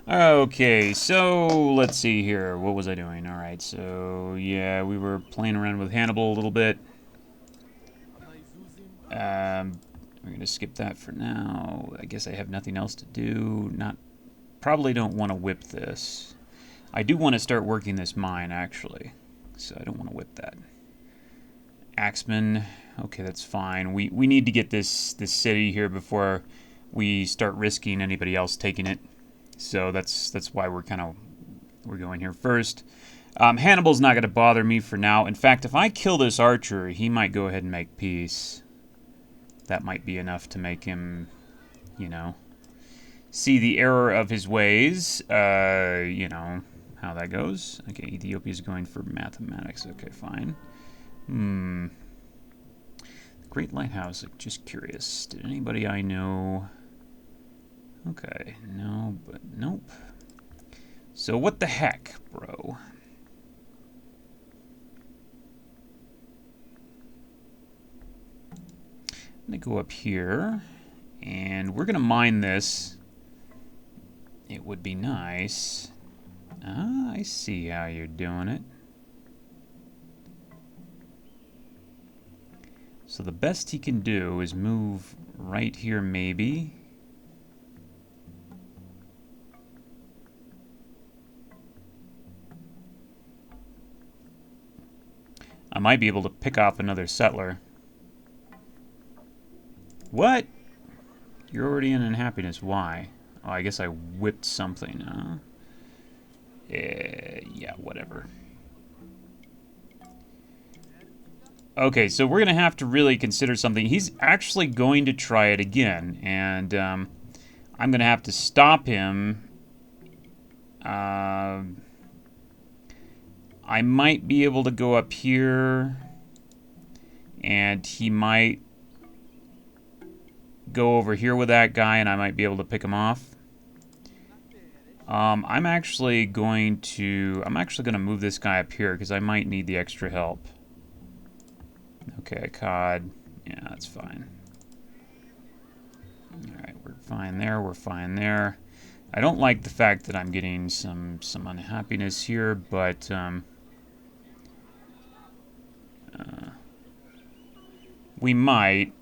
Okay, so let's see here. What was I doing? All right, so yeah, we were playing around with Hannibal a little bit. We're gonna skip that for now. I guess I have nothing else to do. Probably don't want to whip this. I do want to start working this mine actually, so I don't want to whip that. Axeman. Okay, that's fine. We need to get this city here before we start risking anybody else taking it. So that's why we're going here first. Hannibal's not going to bother me for now. In fact, if I kill this archer, he might go ahead and make peace. That might be enough to make him, you know, see the error of his ways. You know how that goes. Okay, Ethiopia's going for mathematics. Okay, fine. Great Lighthouse. Just curious. Did anybody I know? Okay, no, but nope. So what the heck, bro? I'm gonna go up here, and we're gonna mine this. It would be nice. Ah, I see how you're doing it. So the best he can do is move right here, maybe. I might be able to pick off another settler. What? You're already in unhappiness. Why? Oh, I guess I whipped something, huh? Yeah, whatever. Okay, so we're going to have to really consider something. He's actually going to try it again, and I'm going to have to stop him. I might be able to go up here, and he might go over here with that guy, and I might be able to pick him off. I'm actually going to move this guy up here because I might need the extra help. Okay, COD. Yeah, that's fine. Alright, we're fine there, we're fine there. I don't like the fact that I'm getting some unhappiness here, but we might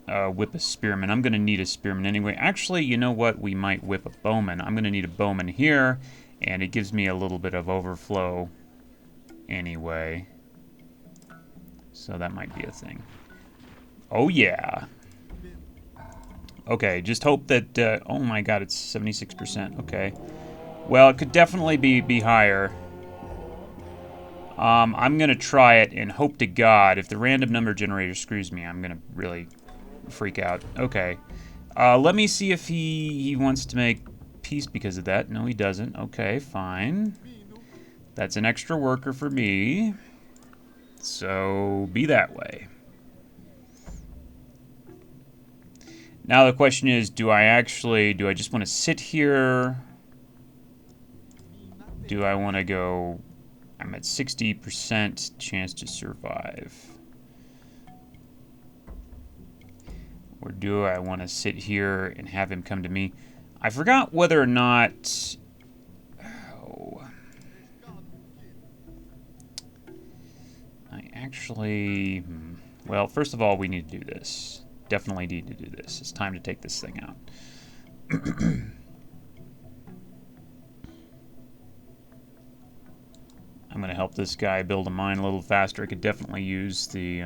whip a spearman. I'm going to need a spearman anyway. Actually, you know what? We might whip a bowman. I'm going to need a bowman here, and it gives me a little bit of overflow anyway. So that might be a thing. Oh, yeah. Okay, just hope that... oh my god, it's 76%. Okay. Well, it could definitely be higher. I'm going to try it and hope to God. If the random number generator screws me, I'm going to really freak out. Okay. Let me see if he wants to make peace because of that. No, he doesn't. Okay, fine. That's an extra worker for me. So, be that way. Now the question is, do I just want to sit here? Do I want to go... I'm at 60% chance to survive. Or do I want to sit here and have him come to me? I forgot whether or not... Oh. I actually... Well, first of all, we need to do this. Definitely need to do this. It's time to take this thing out. I'm going to help this guy build a mine a little faster. I could definitely use the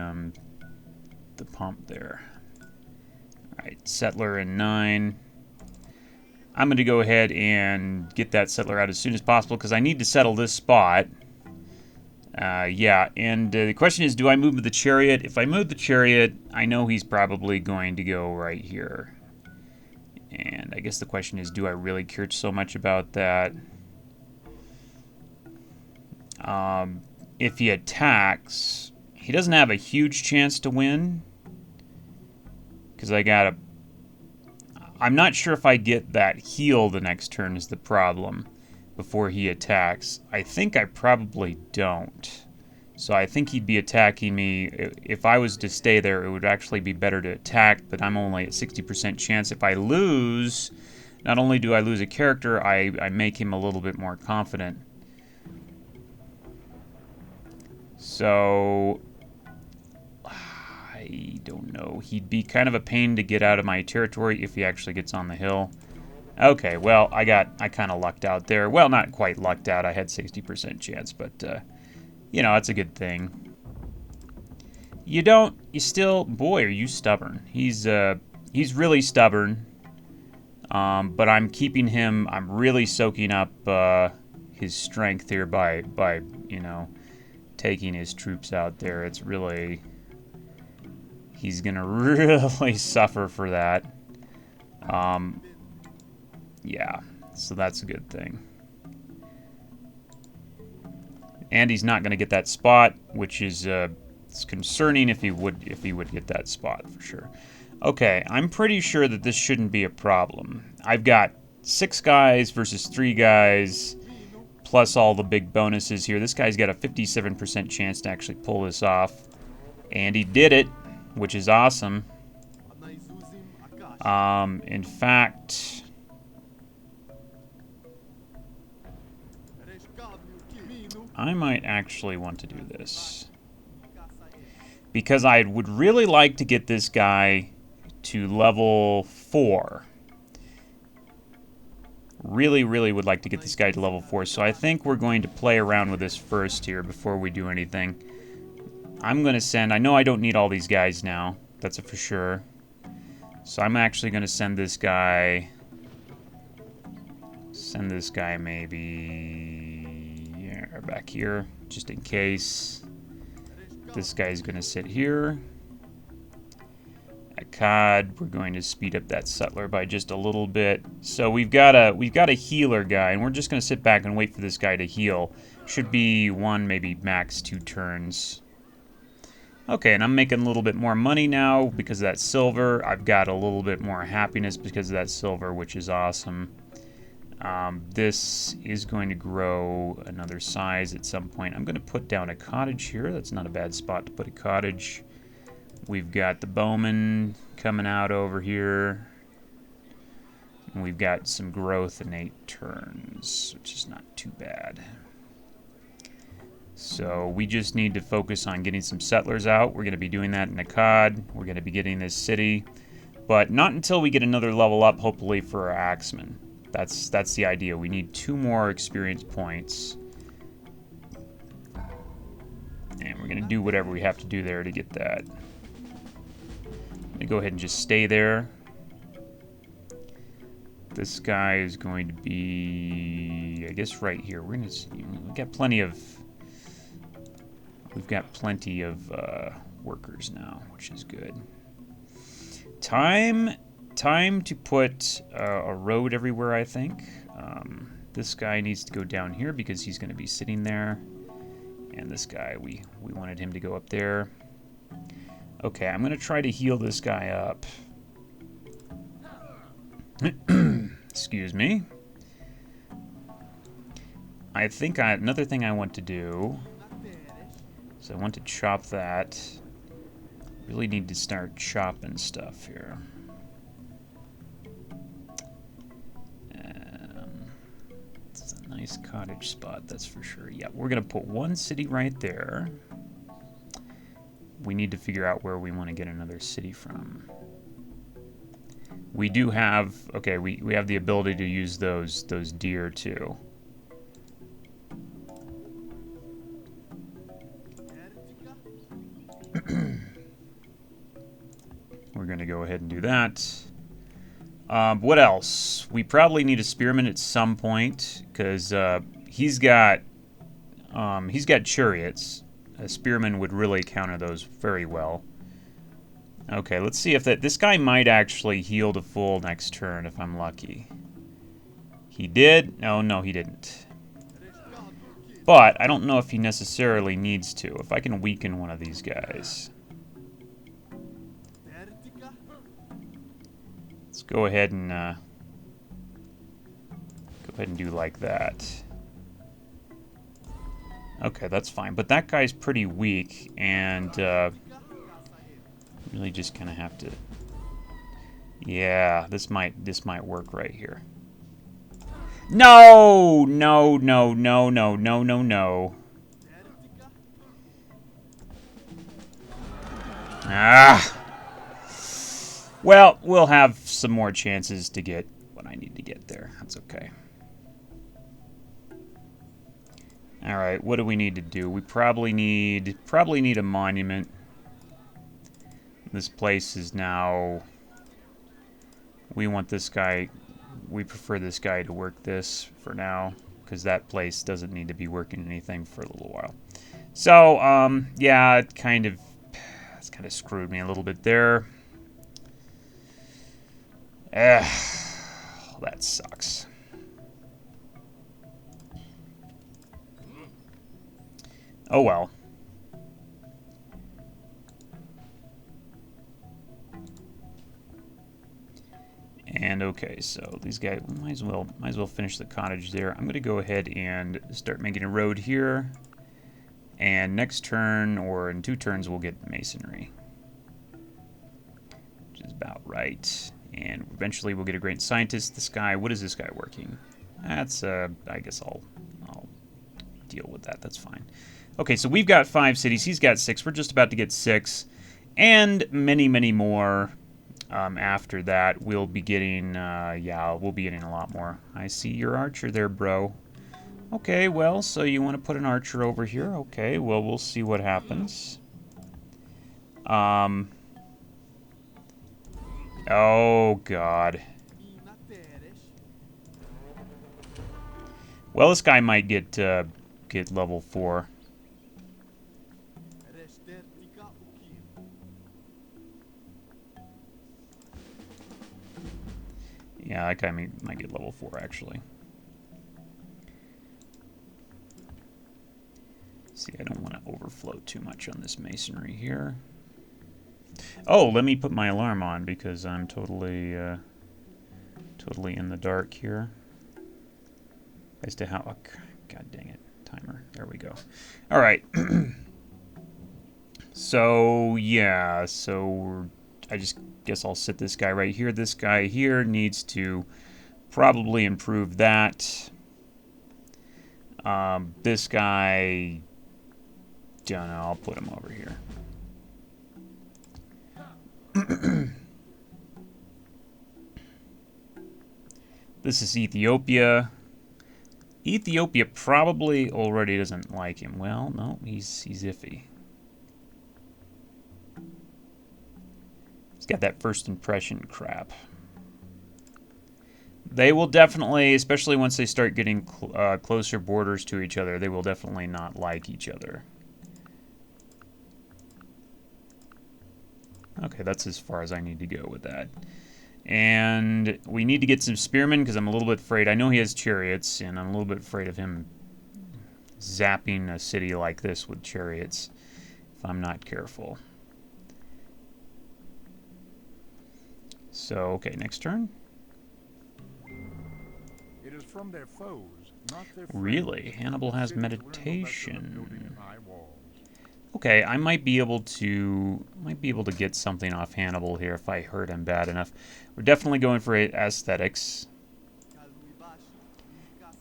pump there. Alright, settler in 9. I'm going to go ahead and get that settler out as soon as possible because I need to settle this spot. Yeah, and the question is, do I move the chariot? If I move the chariot, I know he's probably going to go right here. And I guess the question is, do I really care so much about that? If he attacks, he doesn't have a huge chance to win. Because I'm not sure if I get that heal the next turn is the problem before he attacks. I think I probably don't. So I think he'd be attacking me. If I was to stay there, it would actually be better to attack, but I'm only at 60% chance. If I lose, Not only do I lose a character, I make him a little bit more confident. So, I don't know. He'd be kind of a pain to get out of my territory if he actually gets on the hill. Okay, well, I kind of lucked out there. Well, not quite lucked out. I had 60% chance, but, you know, that's a good thing. You still, boy, are you stubborn. He's really stubborn. But I'm keeping him, I'm really soaking up, his strength here by, you know, taking his troops out there. It's really, he's gonna really suffer for that. Yeah, so that's a good thing. And he's not gonna get that spot, which is, it's concerning if he would get that spot for sure. Okay, I'm pretty sure that this shouldn't be a problem. I've got 6 guys versus 3 guys, plus all the big bonuses here. This guy's got a 57% chance to actually pull this off. And he did it, which is awesome. In fact, I might actually want to do this. Because I would really like to get this guy to level 4. Really, really would like to get this guy to level 4. So I think we're going to play around with this first here before we do anything. I'm going to send... I know I don't need all these guys now. That's a for sure. So I'm actually going to send this guy... Send this guy maybe... Yeah, back here, just in case. This guy's going to sit here. At COD, we're going to speed up that settler by just a little bit. So we've got a healer guy, and we're just going to sit back and wait for this guy to heal. Should be 1, maybe max 2 turns. Okay, and I'm making a little bit more money now because of that silver. I've got a little bit more happiness because of that silver, which is awesome. This is going to grow another size at some point. I'm going to put down a cottage here. That's not a bad spot to put a cottage. We've got the bowman coming out over here. And we've got some growth in 8 turns, which is not too bad. So we just need to focus on getting some settlers out. We're going to be doing that in a COD. We're going to be getting this city. But not until we get another level up, hopefully, for our axemen. That's the idea. We need 2 more experience points. And we're going to do whatever we have to do there to get that. I'm going to go ahead and just stay there. This guy is going to be, I guess, right here. We're going to, we've got plenty of workers now, which is good. Time to put a road everywhere, I think. This guy needs to go down here because he's going to be sitting there. And this guy, we wanted him to go up there. Okay, I'm going to try to heal this guy up. Excuse me. I think another thing I want to do is I want to chop that. Really need to start chopping stuff here. It's a nice cottage spot, that's for sure. Yeah, we're going to put 1 city right there. We need to figure out where we want to get another city from. We do have, okay, we have the ability to use those deer too. We're going to go ahead and do that. What else? We probably need a spearman at some point because he's got chariots. A spearman would really counter those very well. Okay, let's see if this guy might actually heal to full next turn if I'm lucky. He did? No, he didn't. But I don't know if he necessarily needs to. If I can weaken one of these guys. Let's go ahead and do like that. Okay, that's fine. But that guy's pretty weak, and really just kind of have to Yeah, this might work right here. No! No, no, no, no, no, no, no. Ah! Well, we'll have some more chances to get what I need to get there. That's okay. Alright, what do we need to do? We probably need a monument. This place is now... We want this guy... We prefer this guy to work this for now, because that place doesn't need to be working anything for a little while. So, yeah, it's kind of screwed me a little bit there. That sucks. Oh well. And okay, so these guys might as well finish the cottage there. I'm gonna go ahead and start making a road here. And next turn, or in 2 turns, we'll get masonry. Which is about right. And eventually we'll get a great scientist. This guy, what is this guy working? That's, I guess I'll deal with that. That's fine. Okay, so we've got 5 cities. He's got 6. We're just about to get 6. And many, many more after that. We'll be getting, yeah, we'll be getting a lot more. I see your archer there, bro. Okay, well, so you want to put an archer over here? Okay, well, we'll see what happens. Oh, God. Well, this guy might get level 4. Yeah, that guy might get level 4, actually. See, I don't want to overflow too much on this masonry here. Oh, let me put my alarm on because I'm totally in the dark here. As to how... Oh, God dang it. Timer. There we go. All right. So, yeah. So, I just guess I'll sit this guy right here. This guy here needs to probably improve that. This guy... Don't know. I'll put him over here. This is Ethiopia. Ethiopia probably already doesn't like him. Well, no, he's iffy. He's got that first impression crap. They will definitely, especially once they start getting closer borders to each other, they will definitely not like each other. Okay, that's as far as I need to go with that. And we need to get some spearmen because I'm a little bit afraid. I know he has chariots, and I'm a little bit afraid of him zapping a city like this with chariots if I'm not careful. So, okay, next turn. It is from their foes, not their friends. Really? Hannibal has meditation. Okay, I might be able to get something off Hannibal here if I hurt him bad enough. We're definitely going for aesthetics.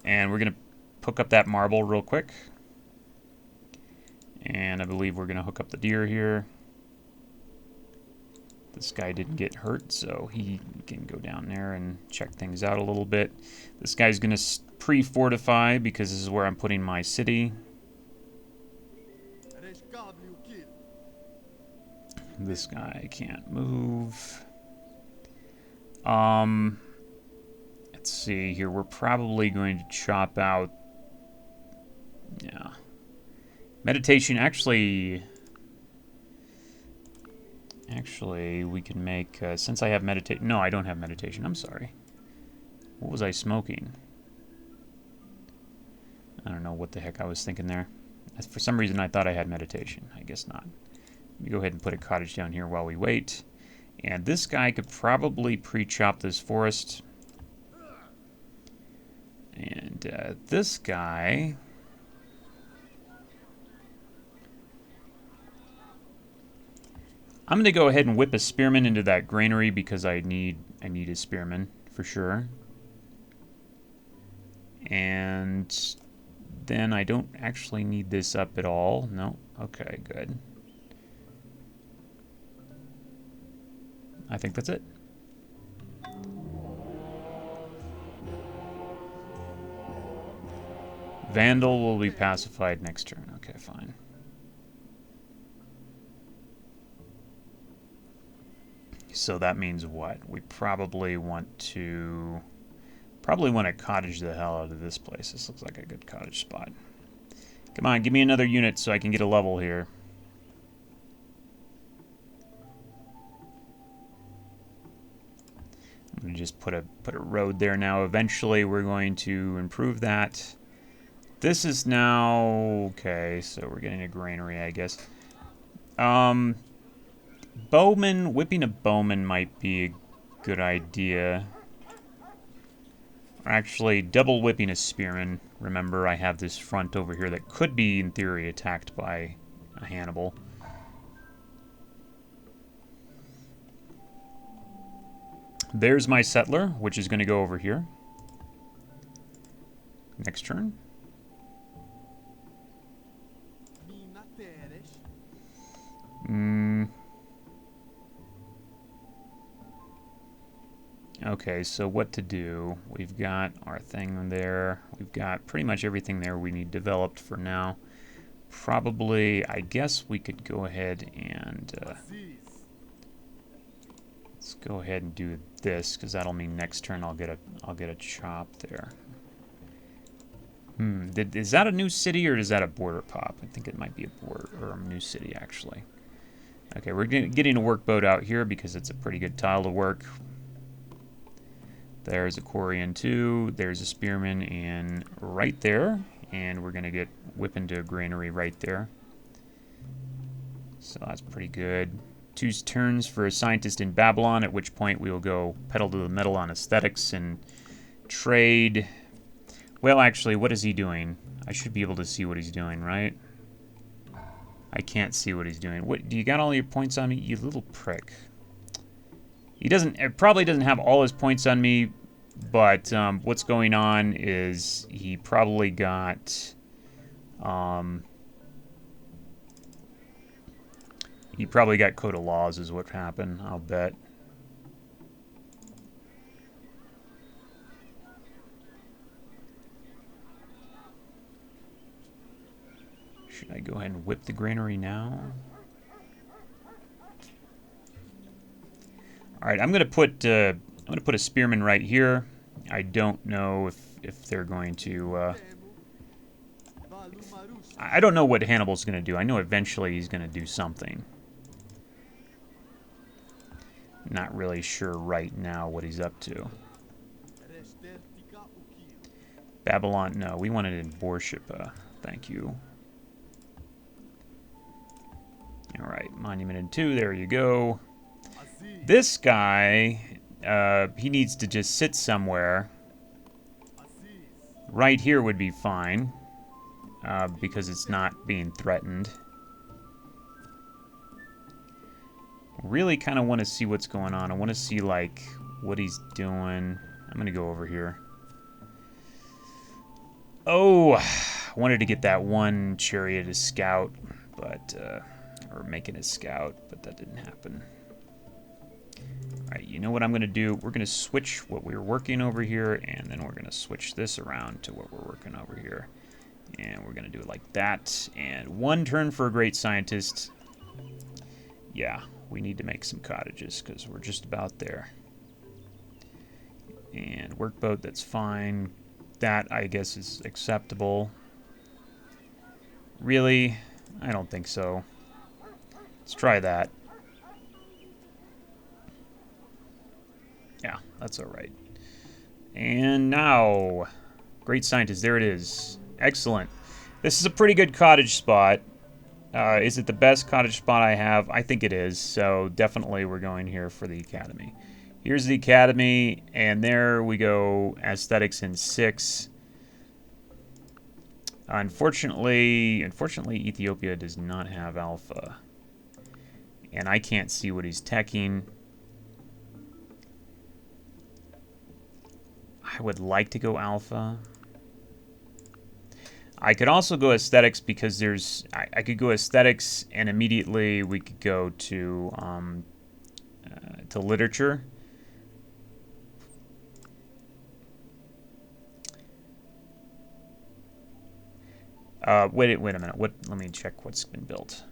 And we're going to hook up that marble real quick. And I believe we're going to hook up the deer here. This guy didn't get hurt, so he can go down there and check things out a little bit. This guy's going to pre-fortify because this is where I'm putting my city. This guy can't move. Let's see here. We're probably going to chop out... Yeah. Meditation, actually, we can make... since I have meditation... No, I don't have meditation. I'm sorry. What was I smoking? I don't know what the heck I was thinking there. For some reason, I thought I had meditation. I guess not. Let me go ahead and put a cottage down here while we wait. And this guy could probably pre-chop this forest. And this guy... I'm going to go ahead and whip a spearman into that granary because I need I need a spearman for sure. And then I don't actually need this up at all. No. Okay, good. I think that's it. Vandal will be pacified next turn. Okay, fine. So that means what? We probably want to cottage the hell out of this place. This looks like a good cottage spot. Come on, give me another unit so I can get a level here. I'm going to just put a road there now. Eventually we're going to improve that. This is now okay, so we're getting a granary, I guess. Bowman, whipping a bowman might be a good idea. Or actually, double whipping a spearman. Remember, I have this front over here that could be, in theory, attacked by a Hannibal. There's my settler, which is going to go over here. Next turn. Okay, so what to do? We've got our thing there. We've got pretty much everything there we need developed for now. Probably, I guess we could go ahead and let's go ahead and do this, because that'll mean next turn I'll get a chop there. Is that a new city or is that a border pop? I think it might be a border or a new city actually. Okay, we're getting a workboat out here because it's a pretty good tile to work. There's a quarry in 2. There's a spearman in right there. And we're going to get whip into a granary right there. So that's pretty good. 2 turns for a scientist in Babylon, at which point we will go pedal to the metal on aesthetics and trade. Well, actually, what is he doing? I should be able to see what he's doing, right? I can't see what he's doing. What, do you got all your points on me? You little prick. He probably doesn't have all his points on me, but what's going on is he probably got Code of Laws is what happened, I'll bet. Should I go ahead and whip the granary now? All right, I'm gonna put a spearman right here. I don't know if they're going to. I don't know what Hannibal's gonna do. I know eventually he's gonna do something. Not really sure right now what he's up to. Babylon, no, we wanted in Borshipa. Thank you. All right, Monument in 2. There you go. This guy, he needs to just sit somewhere. Right here would be fine, because it's not being threatened. Really kind of want to see what's going on. I want to see, like, what he's doing. I'm going to go over here. Oh, I wanted to get that one chariot as scout, but, or make it a scout, but that didn't happen. Alright, you know what I'm going to do? We're going to switch what we're working over here, and then we're going to switch this around to what we're working over here. And we're going to do it like that. And 1 turn for a great scientist. Yeah, we need to make some cottages, because we're just about there. And workboat, that's fine. That, I guess, is acceptable. Really? I don't think so. Let's try that. Yeah, that's alright. And now, great scientist, there it is. Excellent. This is a pretty good cottage spot. Is it the best cottage spot I have? I think it is, so definitely we're going here for the academy. Here's the academy, and there we go, aesthetics in 6. Unfortunately, Ethiopia does not have alpha. And I can't see what he's teching. I would like to go alpha. I could also go aesthetics because there's... I could go aesthetics and immediately we could go to literature. Wait a minute. Let me check what's been built.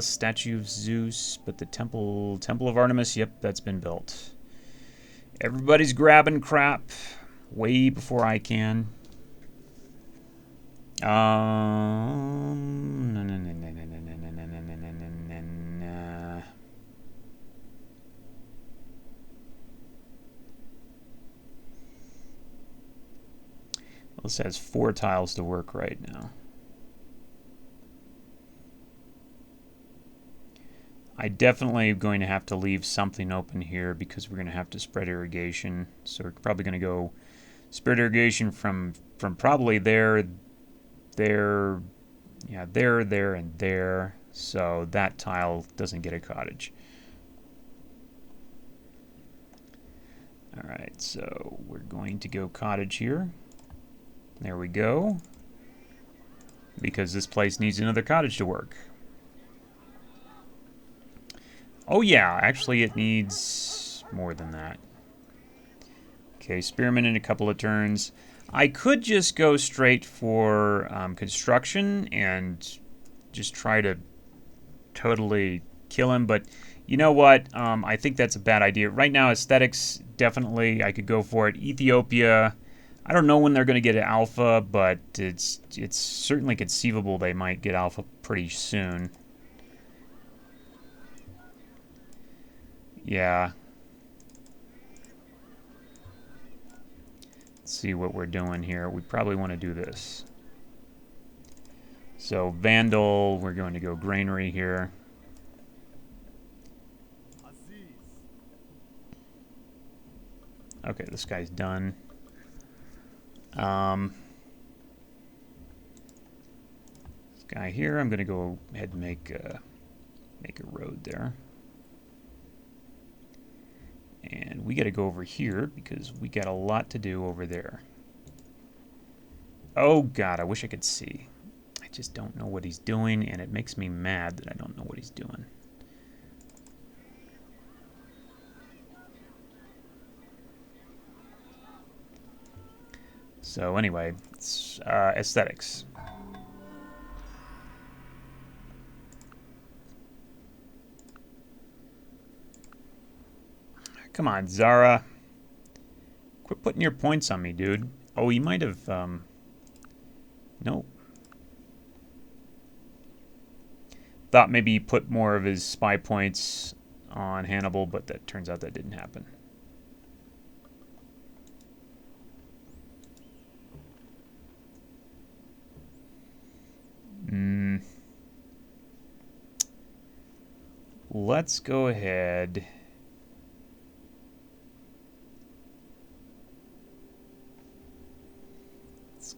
Statue of Zeus, but the Temple of Artemis, yep, that's been built. Everybody's grabbing crap way before I can. This has 4 tiles to work right now. I definitely am going to have to leave something open here because we're going to have to spread irrigation. So we're probably going to go spread irrigation from probably there, yeah, there, and there. So that tile doesn't get a cottage. All right, so we're going to go cottage here. There we go. Because this place needs another cottage to work. Oh yeah, actually it needs more than that. Okay, spearmen in a couple of turns. I could just go straight for construction and just try to totally kill him, but you know what? I think that's a bad idea. Right now, aesthetics, definitely, I could go for it. Ethiopia, I don't know when they're going to get an alpha, but it's certainly conceivable they might get alpha pretty soon. Yeah. Let's see what we're doing here. We probably want to do this. So Vandal, we're going to go granary here. Okay, this guy's done. This guy here, I'm going to go ahead and make a road there. And we got to go over here because we got a lot to do over there. Oh God, I wish I could see. I just don't know what he's doing, and it makes me mad that I don't know what he's doing. So anyway, it's aesthetics. Come on, Zara. Quit putting your points on me, dude. Oh, he might have... Nope. Thought maybe he put more of his spy points on Hannibal, but that turns out that didn't happen. Let's go ahead...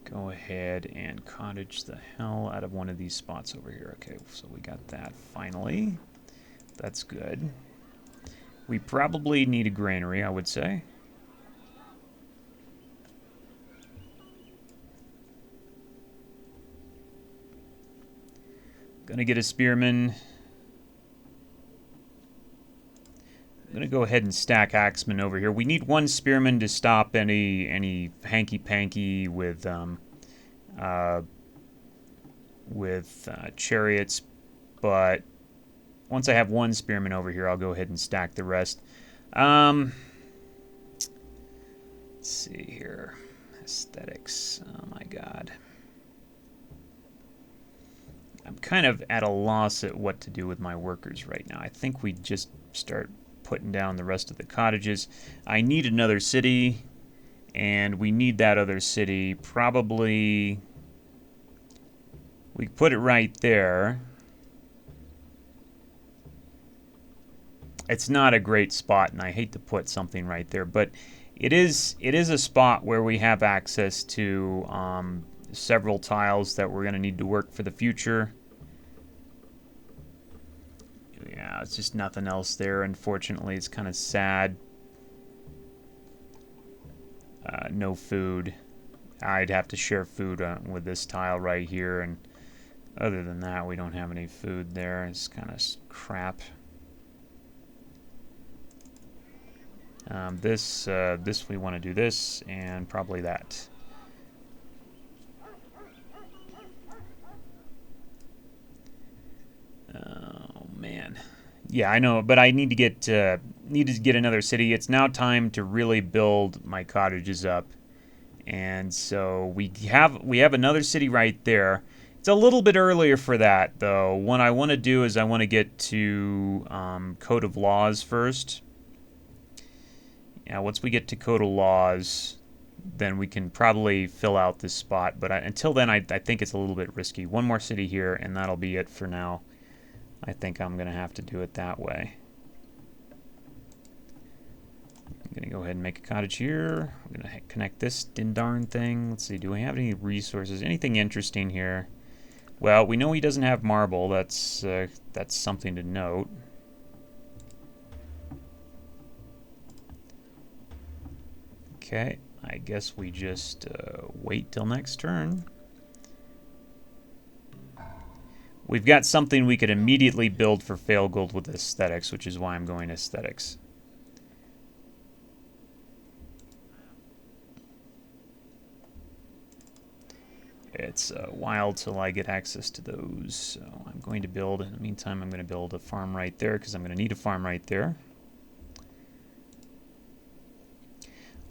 Go ahead and cottage the hell out of one of these spots over here. Okay, so we got that finally. That's good. We probably need a granary, I would say. Gonna get a spearman. I'm gonna go ahead and stack axemen over here. We need one spearman to stop any hanky-panky with chariots, but once I have one spearman over here, I'll go ahead and stack the rest. Let's see here. Aesthetics. Oh my God. I'm kind of at a loss at what to do with my workers right now. I think we just start putting down the rest of the cottages. I need another city, and we need that other city. Probably we put it right there. It's not a great spot, and I hate to put something right there, but it is a spot where we have access to several tiles that we're going to need to work for the future. Yeah, it's just nothing else there. Unfortunately, it's kind of sad. No food. I'd have to share food with this tile right here, and other than that, we don't have any food there. It's kind of crap. This we want to do this, and probably that. Oh man, yeah, I know, but I need to get another city. It's now time to really build my cottages up, and so we have another city right there. It's a little bit earlier for that though. What I want to do is I want to get to Code of Laws first. Yeah, once we get to Code of Laws, then we can probably fill out this spot. But until then, I think it's a little bit risky. One more city here, and that'll be it for now. I think I'm going to have to do it that way. I'm going to go ahead and make a cottage here. I'm going to connect this darn thing. Let's see, do we have any resources? Anything interesting here? Well, we know he doesn't have marble. That's something to note. Okay, I guess we just wait till next turn. We've got something we could immediately build for Fail Gold with aesthetics, which is why I'm going aesthetics. It's a while till I get access to those, so I'm going to build. In the meantime, I'm going to build a farm right there because I'm going to need a farm right there.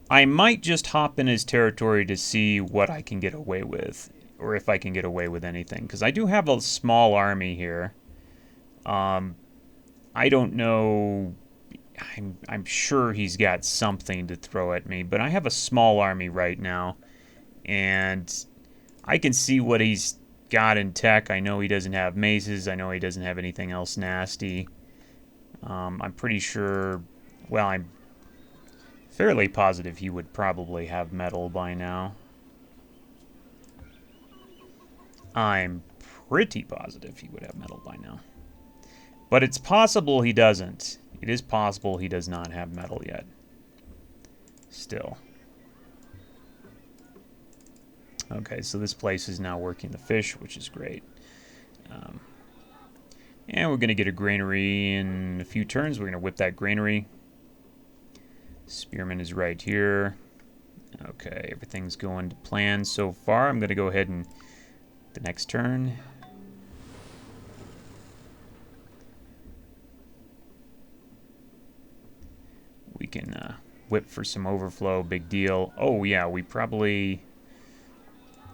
I might just hop in his territory to see what I can get away with, or if I can get away with anything, because I do have a small army here. I don't know. I'm sure he's got something to throw at me, but I have a small army right now, and I can see what he's got in tech. I know he doesn't have maces. I know he doesn't have anything else nasty. I'm pretty sure. Well, I'm fairly positive he would probably have metal by now. I'm pretty positive he would have metal by now. But it's possible he doesn't. It is possible he does not have metal yet. Still. Okay, so this place is now working the fish, which is great. And we're going to get a granary in a few turns. We're going to whip that granary. Spearman is right here. Okay, everything's going to plan so far. I'm going to go ahead and the next turn. We can whip for some overflow, big deal. Oh yeah, we probably...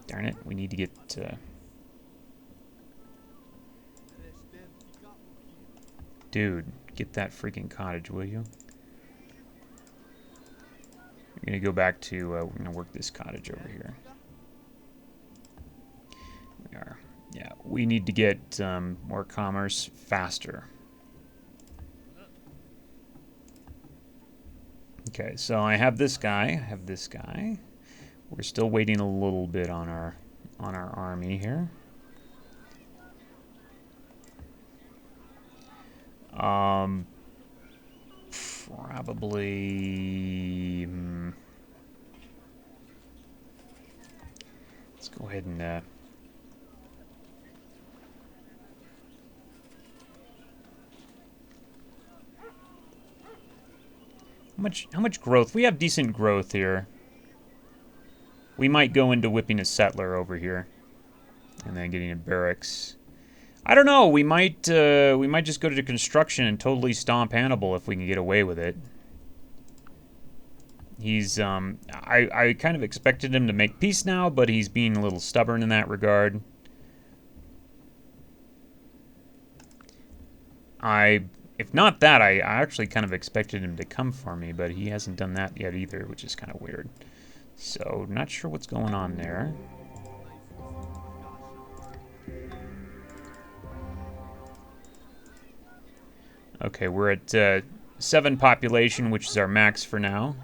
Darn it, we need to get... Dude, get that freaking cottage, will you? We're going to go back to... we're going to work this cottage over here. We are. Yeah, we need to get more commerce faster. Okay, so I have this guy. I have this guy. We're still waiting a little bit on our army here. Probably. Let's go ahead and. How much growth? We have decent growth here. We might go into whipping a settler over here, and then getting a barracks. I don't know. We might just go to construction and totally stomp Hannibal if we can get away with it. He's I kind of expected him to make peace now, but he's being a little stubborn in that regard. If not that, I actually kind of expected him to come for me, but he hasn't done that yet either, which is kind of weird. So, not sure what's going on there. Okay, we're at 7 population, which is our max for now.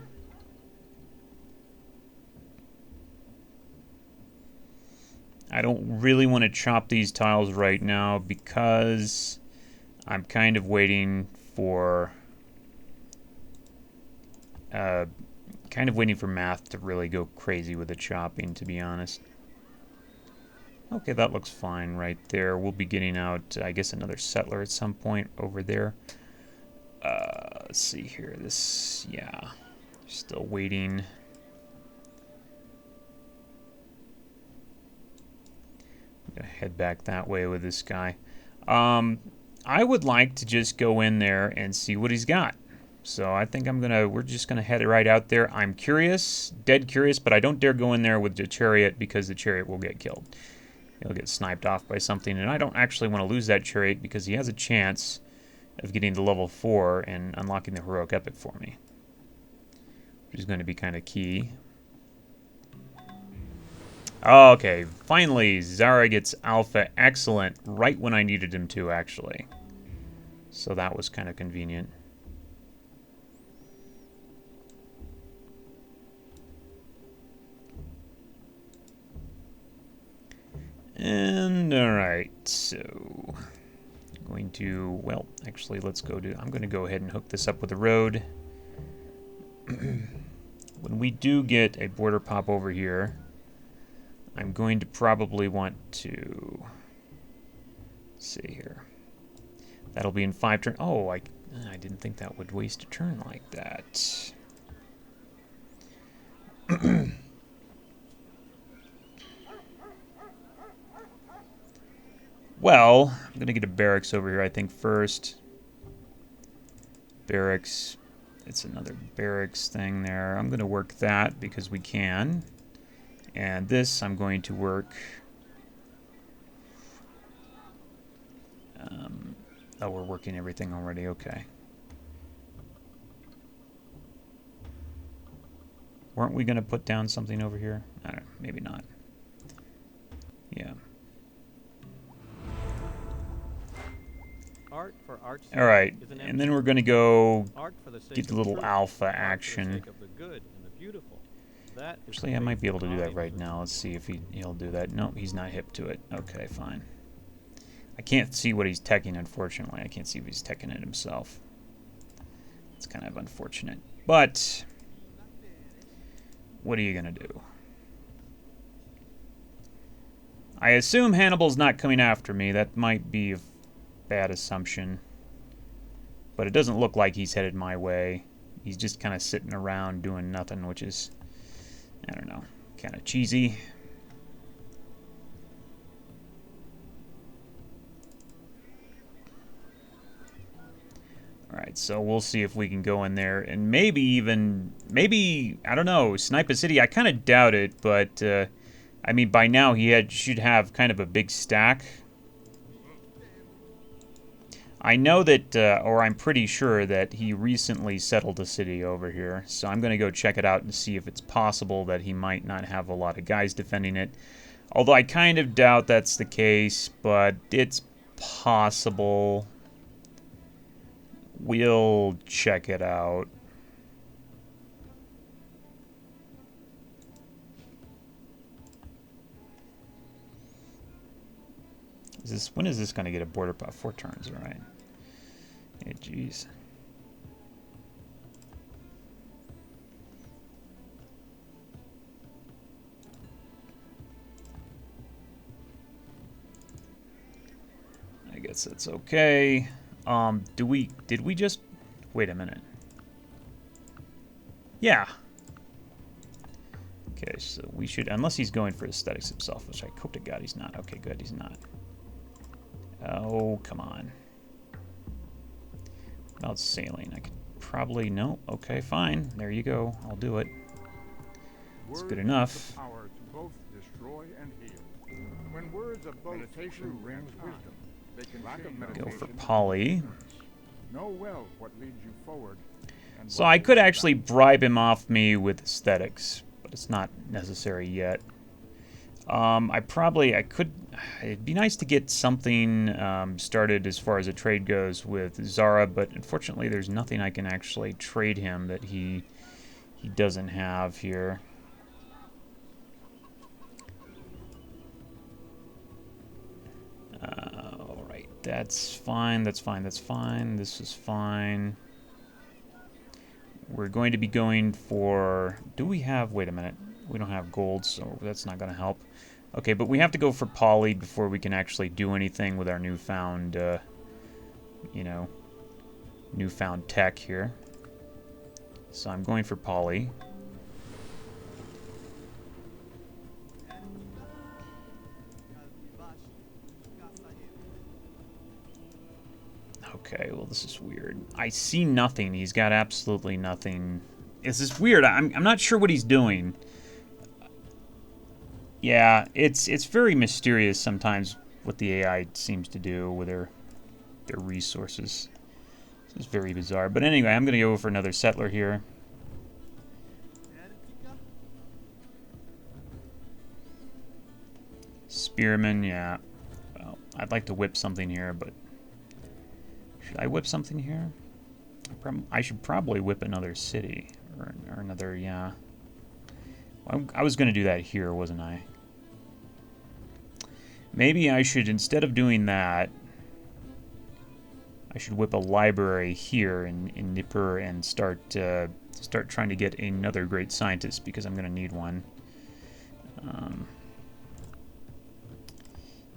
I don't really want to chop these tiles right now because I'm kind of waiting for Kind of waiting for math to really go crazy with the chopping, to be honest. Okay, that looks fine right there. We'll be getting out, I guess, another settler at some point over there. Let's see here. This, yeah, still waiting. I'm gonna head back that way with this guy. I would like to just go in there and see what he's got. So I think we're just gonna head right out there. I'm curious, dead curious, but I don't dare go in there with the chariot because the chariot will get killed. He'll get sniped off by something, and I don't actually want to lose that chariot because he has a chance of getting to level 4 and unlocking the heroic epic for me, which is going to be kind of key. Okay, finally, Zara gets alpha. Excellent, right when I needed him to, actually. So that was kind of convenient. And alright, so I'm going to, well, actually let's I'm going to go ahead and hook this up with the road. When we do get a border pop over here, I'm going to probably want to, let's see here. That'll be in 5 turns. Oh, I didn't think that would waste a turn like that. Well, I'm going to get a barracks over here, I think, first. Barracks. It's another barracks thing there. I'm going to work that because we can. And this I'm going to work... oh, we're working everything already. Okay. Weren't we going to put down something over here? I don't know. Maybe not. Yeah. Art for art's sake. All right, and then we're going to go get the little alpha art action. For the sake of the good and the beautiful. That is Actually, I might be able to do that right now. Let's see if he'll do that. Nope, he's not hip to it. Okay, fine. I can't see what he's teching, unfortunately. I can't see if he's teching it himself. It's kind of unfortunate. But, what are you going to do? I assume Hannibal's not coming after me. That might be a bad assumption. But it doesn't look like he's headed my way. He's just kind of sitting around doing nothing, which is, I don't know, kind of cheesy. Alright, so we'll see if we can go in there and maybe, I don't know, snipe a city. I kind of doubt it, but, I mean, by now he should have kind of a big stack. I know that, or I'm pretty sure that he recently settled a city over here, so I'm going to go check it out and see if it's possible that he might not have a lot of guys defending it. Although I kind of doubt that's the case, but it's possible. We'll check it out. When is this going to get a border pop? 4 turns, all right. Hey, jeez. I guess that's okay. Did we just... Wait a minute. Yeah. Okay, so we should... Unless he's going for aesthetics himself, which I hope to God he's not. Okay, good, he's not. Oh, come on. About sailing, I could probably... No, okay, fine. There you go. I'll do it. It's good enough. Power to both destroy and heal. When words of both meditation brings wisdom, they can lack of meditation. Go for poly. Know well what leads you forward. And So I could actually bribe him off me with aesthetics, but it's not necessary yet. I could... It'd be nice to get something started as far as a trade goes with Zara, but unfortunately there's nothing I can actually trade him that he doesn't have here. Alright, that's fine, that's fine, that's fine. This is fine. we're going to be going for... Do we have... Wait a minute. We don't have gold, so that's not going to help. Okay, but we have to go for poly before we can actually do anything with our newfound, you know, newfound tech here. So I'm going for poly. Okay, well, this is weird. I see nothing. He's got absolutely nothing. This is weird. I'm not sure what he's doing. Yeah, it's very mysterious sometimes what the AI seems to do with their resources. This is very bizarre. But anyway, I'm going to go for another settler here. Spearman, yeah. Well, I'd like to whip something here, but... Should I whip something here? I should probably whip another city. Or another, yeah. Well, I was going to do that here, wasn't I? Maybe I should, instead of doing that, I should whip a library here in Nippur and start trying to get another great scientist, because I'm going to need one.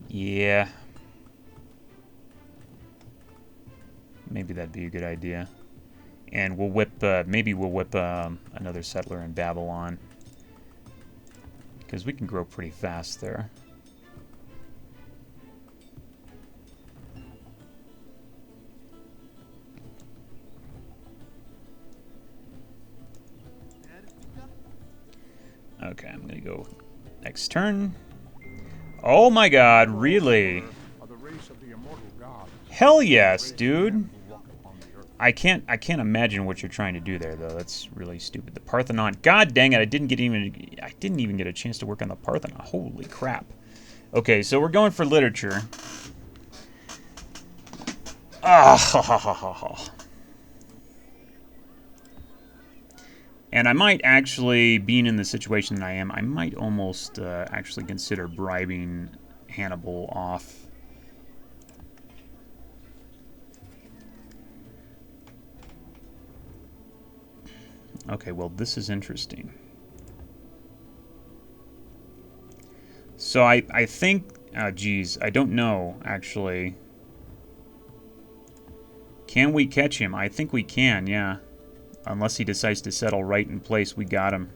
Yeah. Maybe that'd be a good idea. And we'll whip, maybe we'll whip another settler in Babylon. Because we can grow pretty fast there. Okay, I'm gonna go next turn. Oh my god, really? Are the race of the immortal gods. Hell yes, dude. I can't imagine what you're trying to do there, though. That's really stupid. The Parthenon. God dang it! I didn't even get a chance to work on the Parthenon. Holy crap! Okay, so we're going for literature. Ah, and I might actually, being in the situation that I am, I might almost actually consider bribing Hannibal off. Okay, well, this is interesting. So I think, geez, I don't know, actually. Can we catch him? I think we can, yeah. Unless he decides to settle right in place, we got him.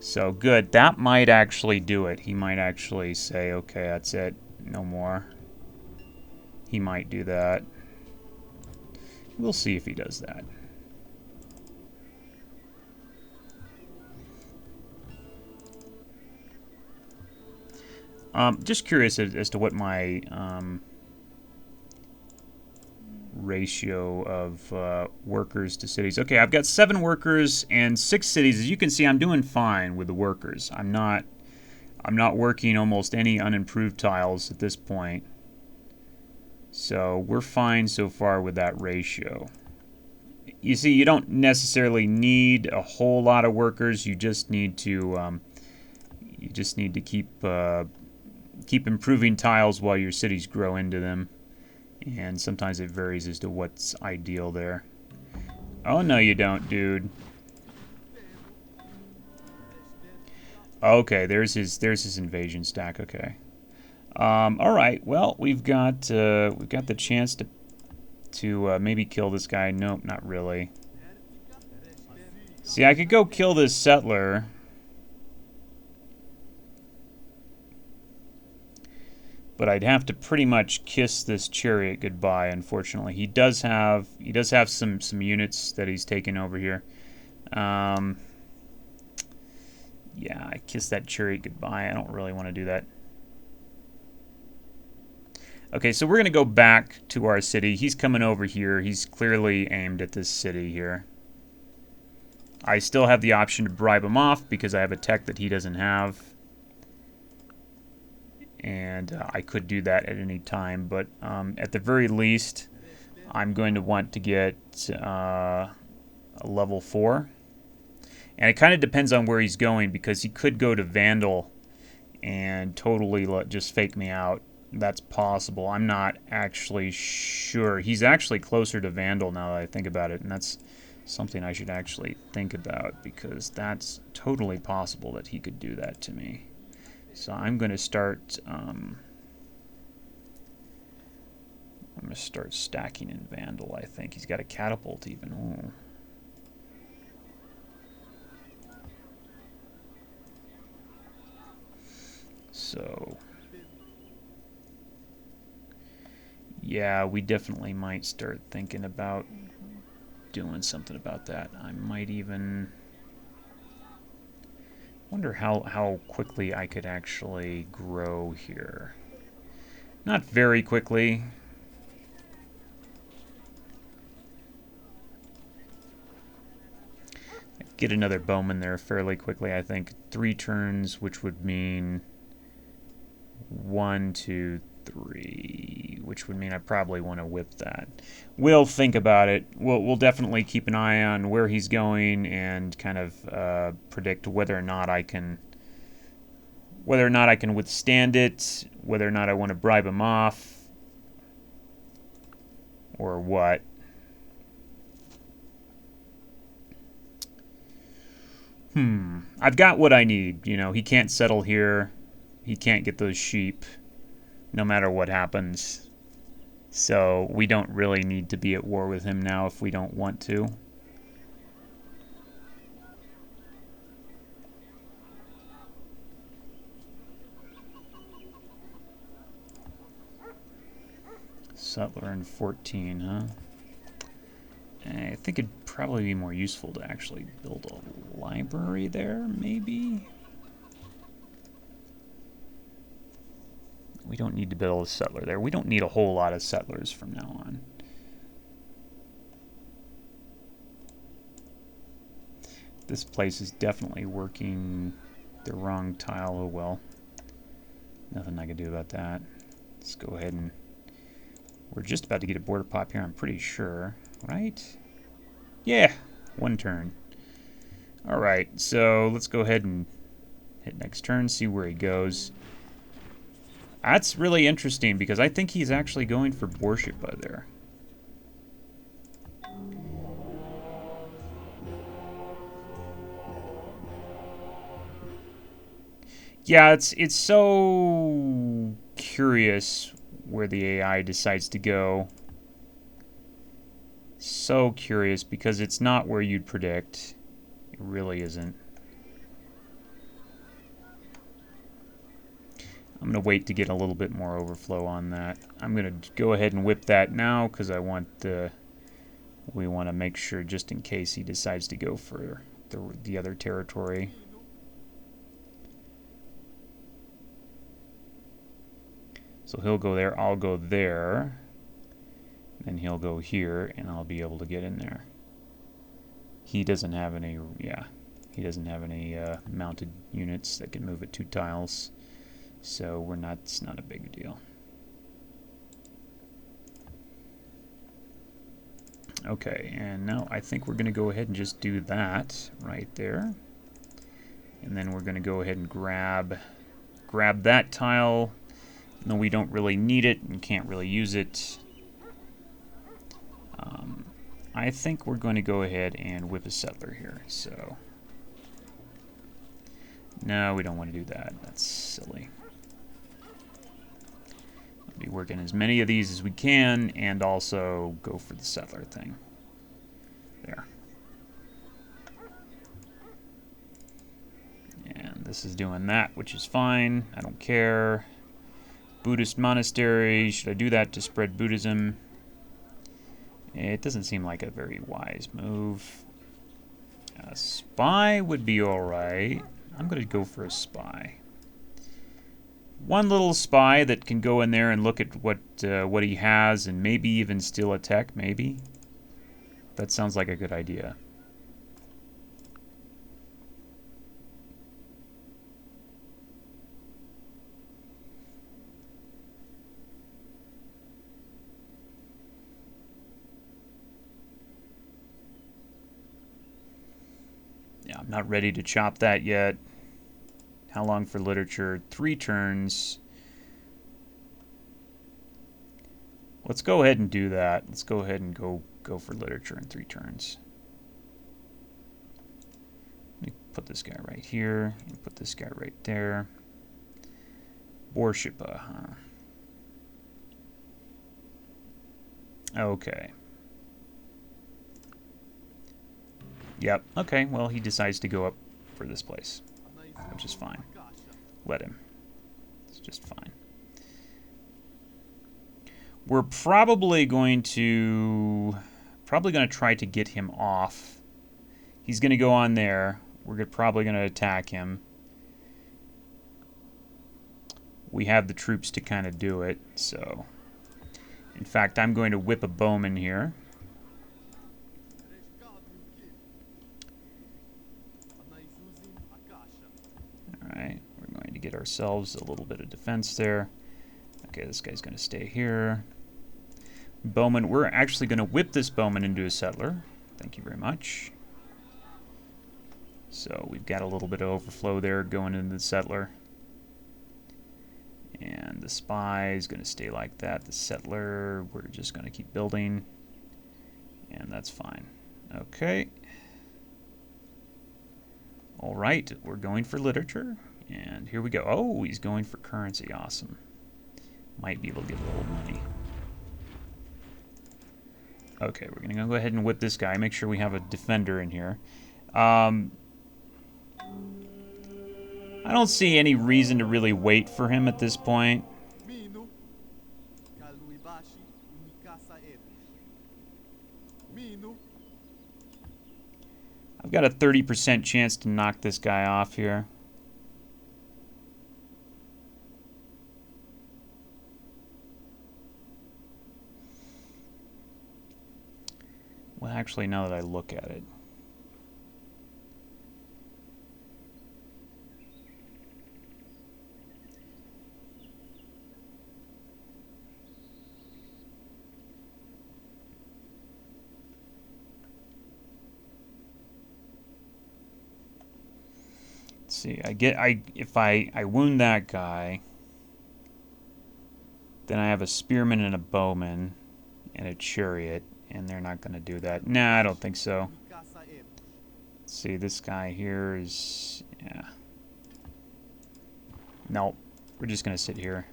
So, good. That might actually do it. He might actually say, okay, that's it. No more. He might do that. We'll see if he does that. Just curious as to what my ratio of workers to cities. Okay, I've got 7 workers and 6 cities. As you can see, I'm doing fine with the workers. I'm not working almost any unimproved tiles at this point. So we're fine so far with that ratio. You see, you don't necessarily need a whole lot of workers. You just need to keep improving tiles while your cities grow into them. And sometimes it varies as to what's ideal there. Oh, no, you don't, dude. Okay, there's his invasion stack. Okay. All right. Well, we've got the chance to maybe kill this guy. Nope, not really. See, I could go kill this settler. But I'd have to pretty much kiss this chariot goodbye, unfortunately. He does have some units that he's taken over here. Yeah, I kiss that chariot goodbye. I don't really want to do that. Okay, so we're going to go back to our city. He's coming over here. He's clearly aimed at this city here. I still have the option to bribe him off because I have a tech that he doesn't have. And I could do that at any time, but at the very least, I'm going to want to get a level 4. And it kind of depends on where he's going, because he could go to Vandal and totally just fake me out. That's possible. I'm not actually sure. He's actually closer to Vandal now that I think about it, and that's something I should actually think about, because that's totally possible that he could do that to me. So I'm going to start. I'm going to start stacking in Vandal. I think he's got a catapult even. Ooh. So yeah, we definitely might start thinking about doing something about that. I might even wonder how quickly I could actually grow here. Not very quickly. Get another bowman there fairly quickly, I think. 3 turns, which would mean 1, 2, 3, which would mean I probably want to whip that. We'll think about it. We'll definitely keep an eye on where he's going and kind of predict whether or not I can withstand it, whether or not I want to bribe him off, or what. I've got what I need. You know, he can't settle here. He can't get those sheep, no matter what happens. So we don't really need to be at war with him now if we don't want to. Settler in 14, huh? I think it'd probably be more useful to actually build a library there, maybe? We don't need to build a settler there. We don't need a whole lot of settlers from now on. This place is definitely working the wrong tile. Oh well. Nothing I can do about that. Let's go ahead and... We're just about to get a border pop here, I'm pretty sure. Right? Yeah! 1 turn. Alright, so let's go ahead and hit next turn, see where he goes. That's really interesting, because I think he's actually going for Borshipa there. Yeah, it's so curious where the AI decides to go. So curious, because it's not where you'd predict. It really isn't. I'm going to wait to get a little bit more overflow on that. I'm going to go ahead and whip that now, because I want we want to make sure, just in case he decides to go for the other territory. So he'll go there, I'll go there, then he'll go here, and I'll be able to get in there. He doesn't have any, he doesn't have any mounted units that can move at 2 tiles, so it's not a big deal. Okay, and now I think we're going to go ahead and just do that right there. And then we're going to go ahead and grab that tile. No, we don't really need it and can't really use it. I think we're going to go ahead and whip a settler here. So, no, we don't want to do that. That's silly. We'll be working as many of these as we can, and also go for the settler thing. There. And this is doing that, which is fine. I don't care. Buddhist monastery. Should I do that to spread Buddhism? It doesn't seem like a very wise move. A spy would be alright. I'm going to go for a spy. One little spy that can go in there and look at what he has, and maybe even steal a tech, maybe. That sounds like a good idea. Yeah, I'm not ready to chop that yet. How long for literature? 3 turns. Let's go ahead and do that. Let's go ahead and go for literature in 3 turns. put this guy right here, and put this guy right there. Borshipa, huh? Okay. Yep, okay, well, he decides to go up for this place, which is fine. Let him. It's just fine. We're probably going to try to get him off. He's going to go on there. We're probably going to attack him. We have the troops to kind of do it, so... In fact, I'm going to whip a bowman here. Alright, we're going to get ourselves a little bit of defense there. Okay, this guy's going to stay here. Bowman, we're actually going to whip this bowman into a settler. Thank you very much. So we've got a little bit of overflow there going into the settler. And the spy is going to stay like that. The settler, we're just going to keep building. And that's fine. Okay. Alright, we're going for literature. And here we go. Oh, he's going for currency. Awesome. Might be able to get a little money. Okay, we're going to go ahead and whip this guy. Make sure we have a defender in here. I don't see any reason to really wait for him at this point. I've got a 30% chance to knock this guy off here. Well, actually, now that I look at it. Let's see, if I wound that guy, then I have a spearman and a bowman and a chariot, and they're not going to do that. Nah, I don't think so. Let's see, this guy here is, yeah. Nope, we're just going to sit here,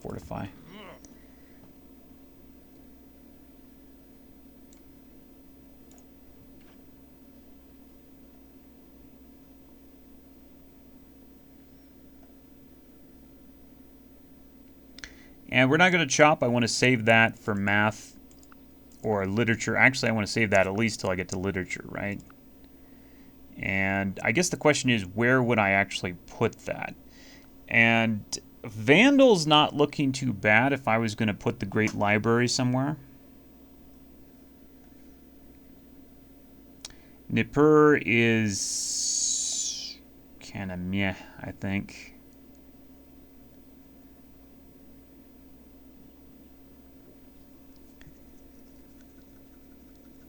fortify. And we're not going to chop. I want to save that for math or literature. Actually, I want to save that at least till I get to literature, right? And I guess the question is, where would I actually put that? And Vandal's not looking too bad if I was going to put the Great Library somewhere. Nippur is kind of meh, I think.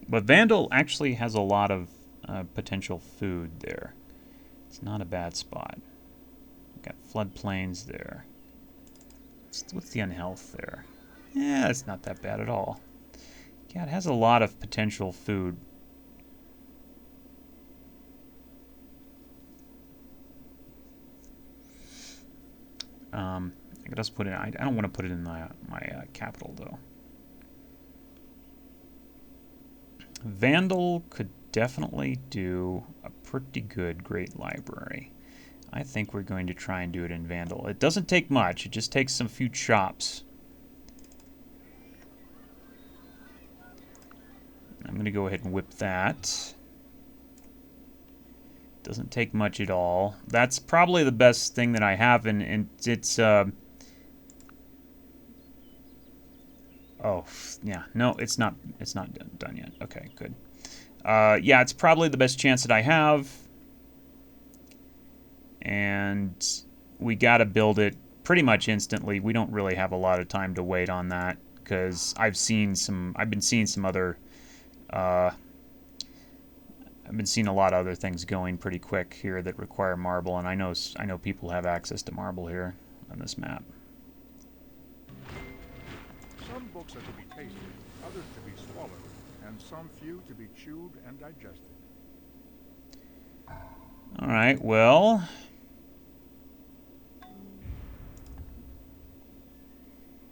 But Vandal actually has a lot of potential food there. It's not a bad spot. We've got floodplains there. What's the unhealth there? Yeah, it's not that bad at all. Yeah, it has a lot of potential food. I could just put it. I don't want to put it in my capital though. Vandal could definitely do a pretty good Great Library. I think we're going to try and do it in Vandal. It doesn't take much. It just takes some few chops. I'm going to go ahead and whip that. Doesn't take much at all. That's probably the best thing that I have, and it's... Oh, yeah. No, it's not done yet. Okay, good. Yeah, it's probably the best chance that I have. And we got to build it pretty much instantly. We don't really have a lot of time to wait on that because I've been seeing some other I've been seeing a lot of other things going pretty quick here that require marble, and I know people have access to marble here on this map. Some books are to be tasted, others to be swallowed, and some few to be chewed and digested. Alright, well...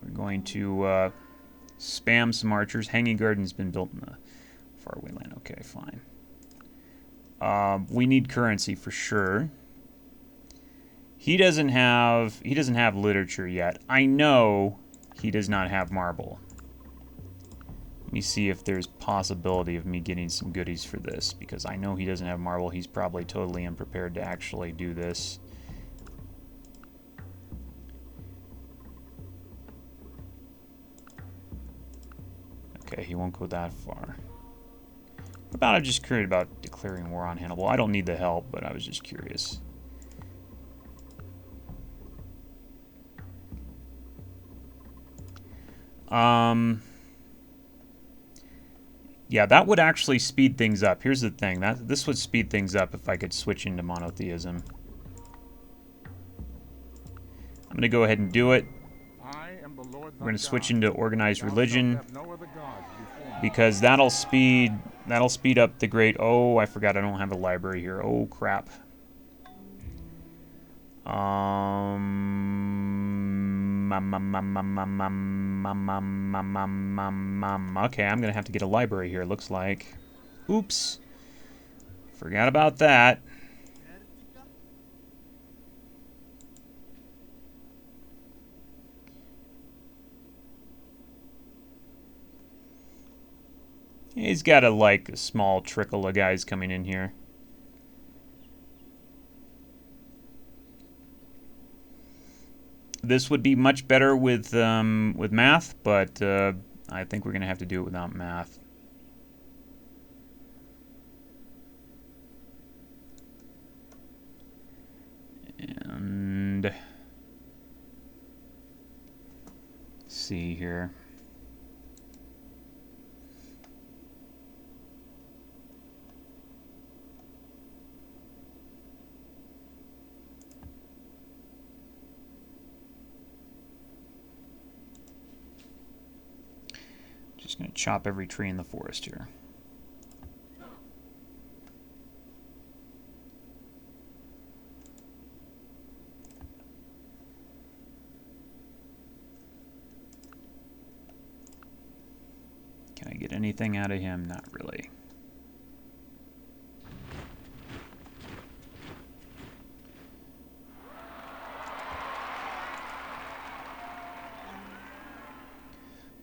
we're going to spam some archers. Hanging Garden's been built in the faraway land. Okay, fine. We need currency for sure. He doesn't have literature yet. I know he does not have marble. Let me see if there's possibility of me getting some goodies for this, because I know he doesn't have marble. He's probably totally unprepared to actually do this. Okay, he won't go that far. What about, I'm just curious about declaring war on Hannibal. I don't need the help, but I was just curious. Yeah, that would actually speed things up. Here's the thing. This would speed things up if I could switch into monotheism. I'm going to go ahead and do it. We're going to switch into organized religion because that'll speed up the great... Oh, I forgot I don't have a library here. Oh, crap. Okay, I'm gonna have to get a library here, looks like. Oops. Forgot about that. He's got a small trickle of guys coming in here. This would be much better with math, but I think we're gonna have to do it without math. And let's see here. Just going to chop every tree in the forest here. Can I get anything out of him? Not really.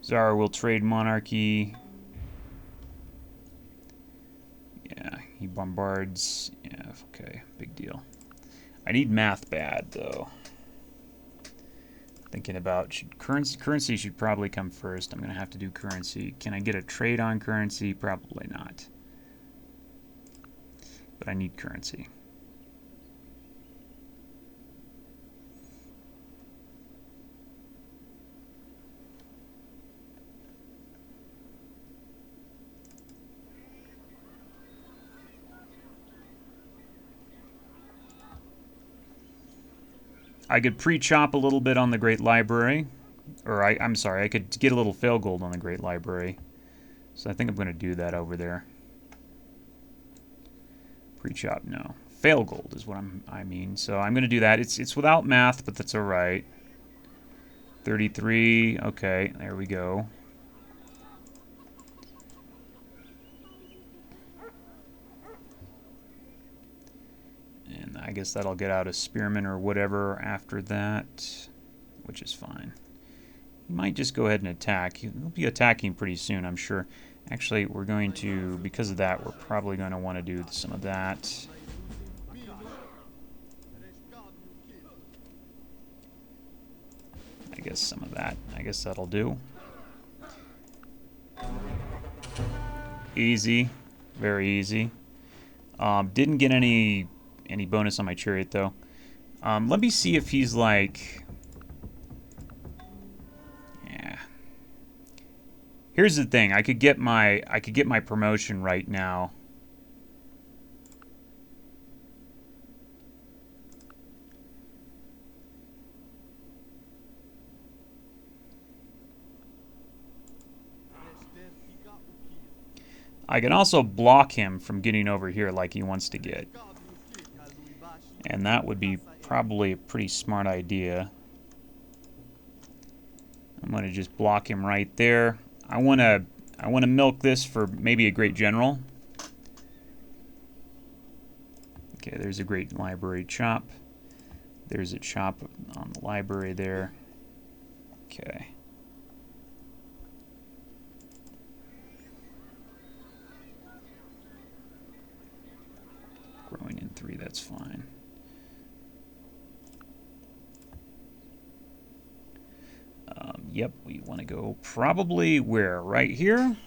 Tsar will trade monarchy. Yeah, he bombards. Yeah, okay, big deal. I need math bad, though. Thinking about, currency should probably come first. I'm going to have to do currency. Can I get a trade on currency? Probably not. But I need currency. I could pre-chop a little bit on the Great Library. Or, I'm sorry, I could get a little fail gold on the Great Library. So I think I'm going to do that over there. Pre-chop, no. Fail gold is what I mean. So I'm going to do that. It's without math, but that's alright. 33, okay, there we go. And I guess that'll get out a spearman or whatever after that, which is fine. He might just go ahead and attack. He'll be attacking pretty soon, I'm sure. Actually, we're going to, because of that, we're probably going to want to do some of that. I guess some of that. I guess that'll do. Easy. Very easy. Didn't get any bonus on my chariot, though. Let me see if he's like... Yeah. Here's the thing. I could get my promotion right now. I can also block him from getting over here like he wants to get. And that would be probably a pretty smart idea. I'm going to just block him right there. I want to milk this for maybe a great general. Okay, there's a great library chop. There's a chop on the library there. Okay. Growing in 3, that's fine. Yep, we want to go probably where? Right here?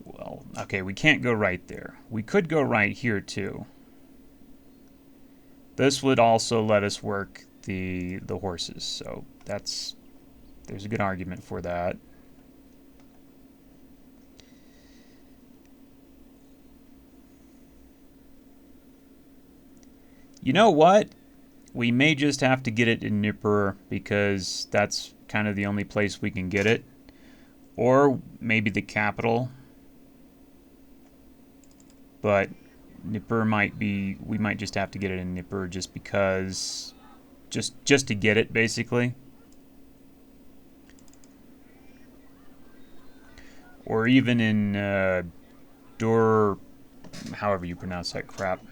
Well, okay, we can't go right there. We could go right here too. This would also let us work the horses, so there's a good argument for that. You know what? We may just have to get it in Nippur because that's kind of the only place we can get it. Or maybe the capital. But Nippur might be, we might just have to get it in Nippur just because, just to get it basically. Or even in Dur, however you pronounce that crap.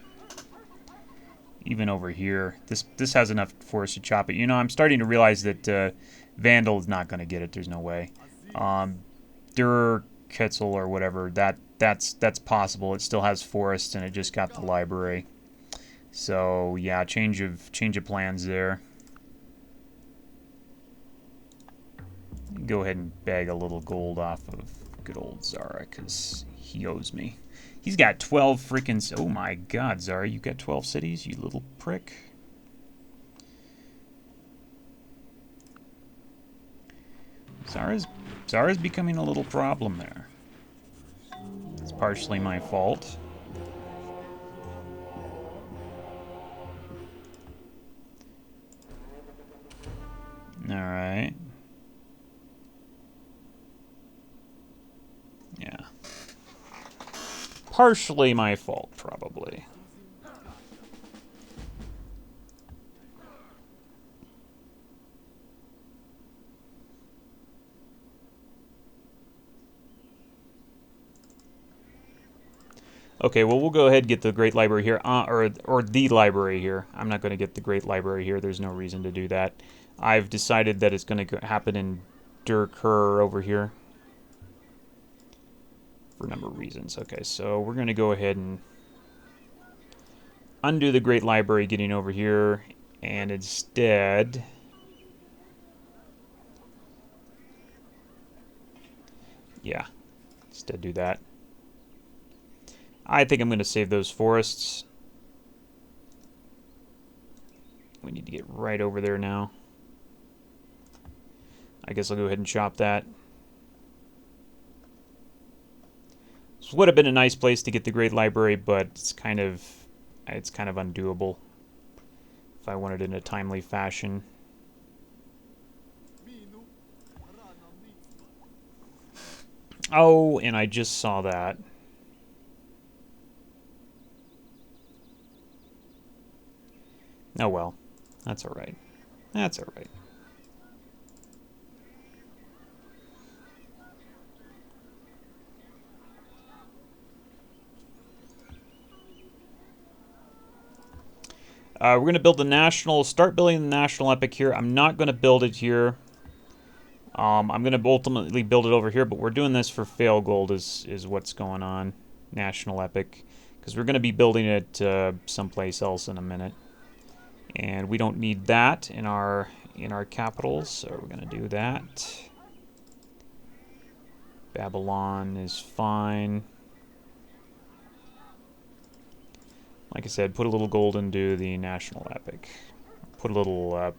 Even over here, this has enough for us to chop it. You know, I'm starting to realize that Vandal is not going to get it. There's no way. Dur Ketzel or whatever, that's possible. It still has forest and it just got the library. So yeah, change of plans there. Go ahead and bag a little gold off of good old Zara because he owes me. He's got 12 freaking... Oh my god, Zara, you got 12 cities, you little prick. Zara's becoming a little problem there. It's partially my fault. Alright. Yeah. Partially my fault, probably. Okay, well, we'll go ahead and get the Great Library here, or the library here. I'm not going to get the Great Library here. There's no reason to do that. I've decided that it's going to happen in Durkur over here. For a number of reasons. Okay, so we're going to go ahead and undo the Great Library getting over here, and instead... Yeah, instead do that. I think I'm going to save those forests. We need to get right over there now. I guess I'll go ahead and chop that. This would have been a nice place to get the Great Library, but it's kind of undoable if I wanted it in a timely fashion. Oh, and I just saw that. Oh well, that's all right. That's all right. We're going to build the national, start building the national epic here. I'm not going to build it here. I'm going to ultimately build it over here, but we're doing this for fail gold is what's going on. National epic. Because we're going to be building it someplace else in a minute. And we don't need that in our capitals, so we're going to do that. Babylon is fine. Like I said, put a little gold into the national epic. Put a little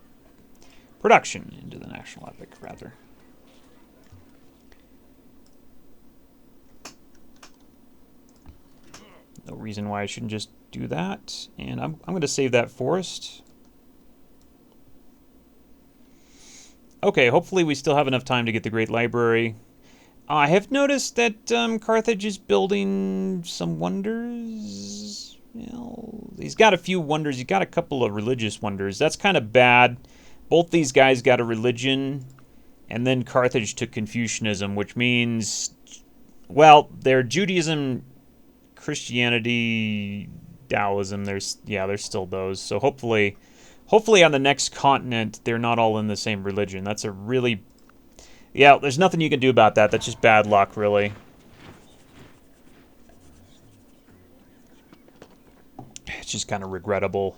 production into the national epic, rather. No reason why I shouldn't just do that. And I'm going to save that forest. Okay, hopefully we still have enough time to get the Great Library. I have noticed that Carthage is building some wonders. Well, he's got a few wonders. He's got a couple of religious wonders. That's kind of bad. Both these guys got a religion, and then Carthage took Confucianism, which means, well, they're Judaism, Christianity, Taoism. There's still those. So hopefully on the next continent, they're not all in the same religion. That's a really there's nothing you can do about that. That's just bad luck, really. It's just kind of regrettable.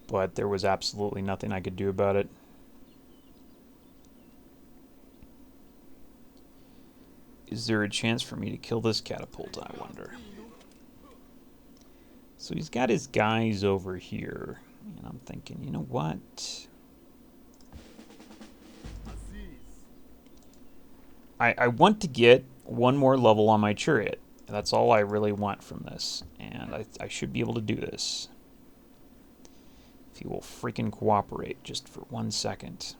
But there was absolutely nothing I could do about it. Is there a chance for me to kill this catapult, I wonder? So he's got his guys over here. And I'm thinking, you know what? I want to get one more level on my chariot. That's all I really want from this. And I should be able to do this. If he will freaking cooperate just for 1 second.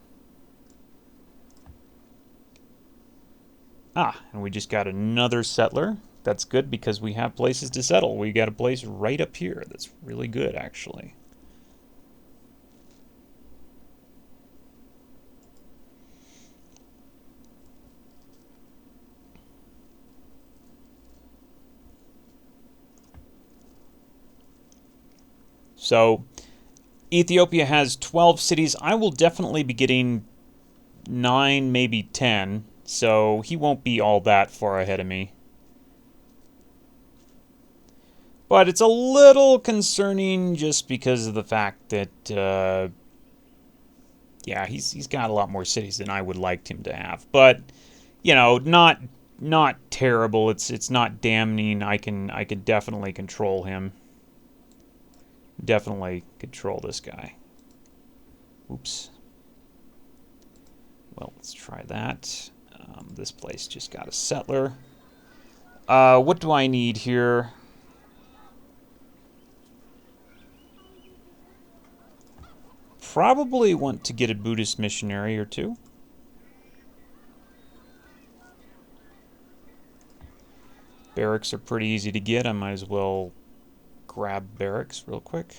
Ah, and we just got another settler. That's good because we have places to settle. We got a place right up here that's really good, actually. So, Ethiopia has 12 cities. I will definitely be getting 9, maybe 10. So, he won't be all that far ahead of me. But it's a little concerning just because of the fact that, yeah, he's got a lot more cities than I would like him to have. But, you know, not terrible. It's not damning. I can definitely control him. Definitely control this guy. Oops. Well, let's try that. This place just got a settler. What do I need here? Probably want to get a Buddhist missionary or two. Barracks are pretty easy to get. I might as well grab barracks real quick.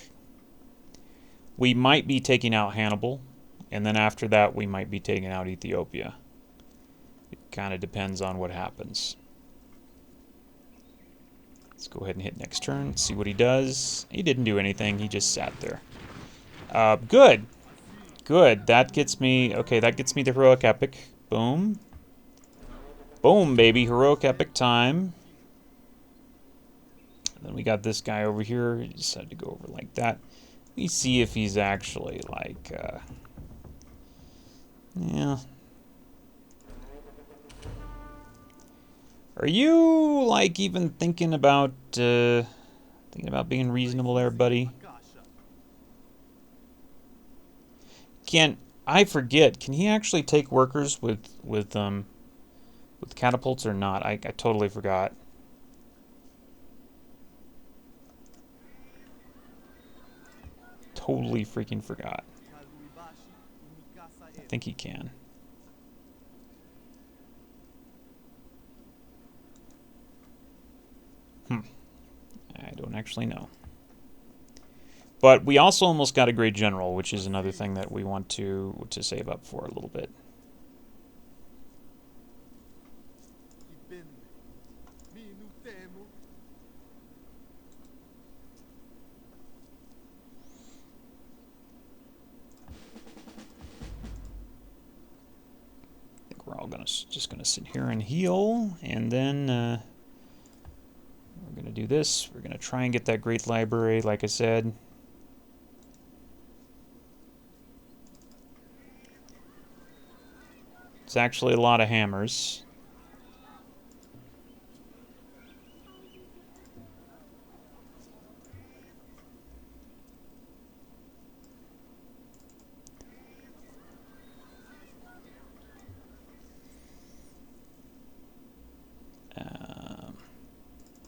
We might be taking out Hannibal, and then after that we might be taking out Ethiopia. It kind of depends on what happens. Let's go ahead and hit next turn, see what he does. He didn't do anything, he just sat there. Good. Good, that gets me, okay, that gets me the heroic epic. Boom. Boom, baby, heroic epic time. Then we got this guy over here. He decided to go over like that. Let me see if he's actually like, yeah. Are you like even thinking about being reasonable there, buddy? I forget? Can he actually take workers with catapults or not? I totally forgot. Totally freaking forgot. I think he can. I don't actually know. But we also almost got a great general, which is another thing that we want to save up for a little bit. We're all just gonna sit here and heal, and then we're gonna do this. We're gonna try and get that great library, like I said. It's actually a lot of hammers.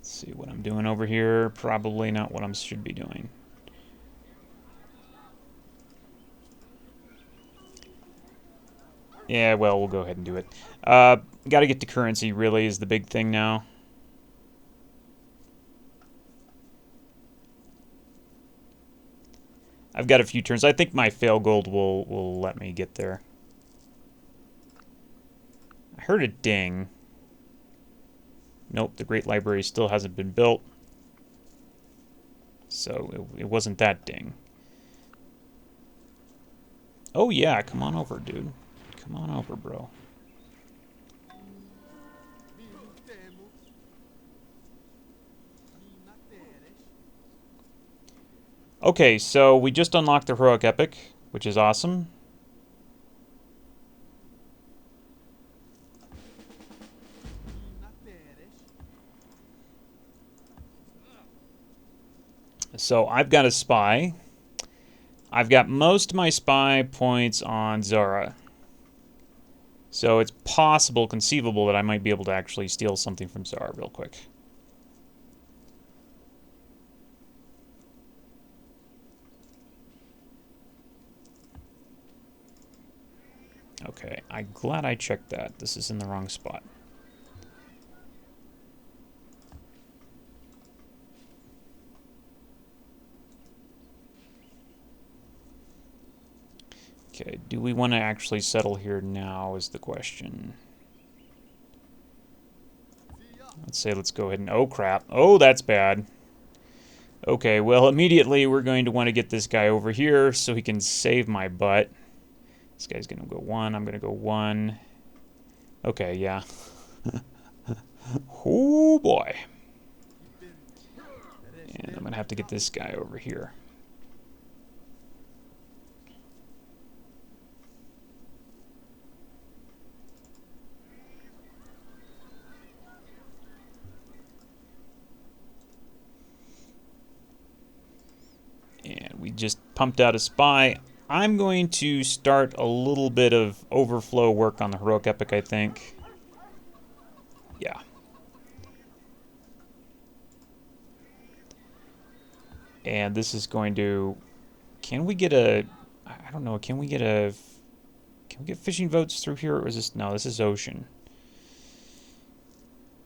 See what I'm doing over here. Probably not what I should be doing. Yeah, well, we'll go ahead and do it. Got to get to currency, really, is the big thing now. I've got a few turns. I think my fail gold will let me get there. I heard a ding. Nope, the Great Library still hasn't been built. So it wasn't that ding. Oh yeah, come on over, dude. Come on over, bro. Okay, so we just unlocked the Heroic Epic, which is awesome. So I've got a spy. I've got most of my spy points on Zara. So it's possible, conceivable, that I might be able to actually steal something from Zara real quick. Okay, I'm glad I checked that. This is in the wrong spot. Okay, do we want to actually settle here now is the question. Let's say let's go ahead and... Oh, crap. Oh, that's bad. Okay, well, immediately we're going to want to get this guy over here so he can save my butt. This guy's going to go 1. I'm going to go 1. Okay, yeah. Oh, boy. And I'm going to have to get this guy over here. And we just pumped out a spy. I'm going to start a little bit of overflow work on the Heroic Epic, I think. Yeah. And this is going to... Can we get a... I don't know. Can we get a... Can we get fishing boats through here? Or is this... No, this is ocean.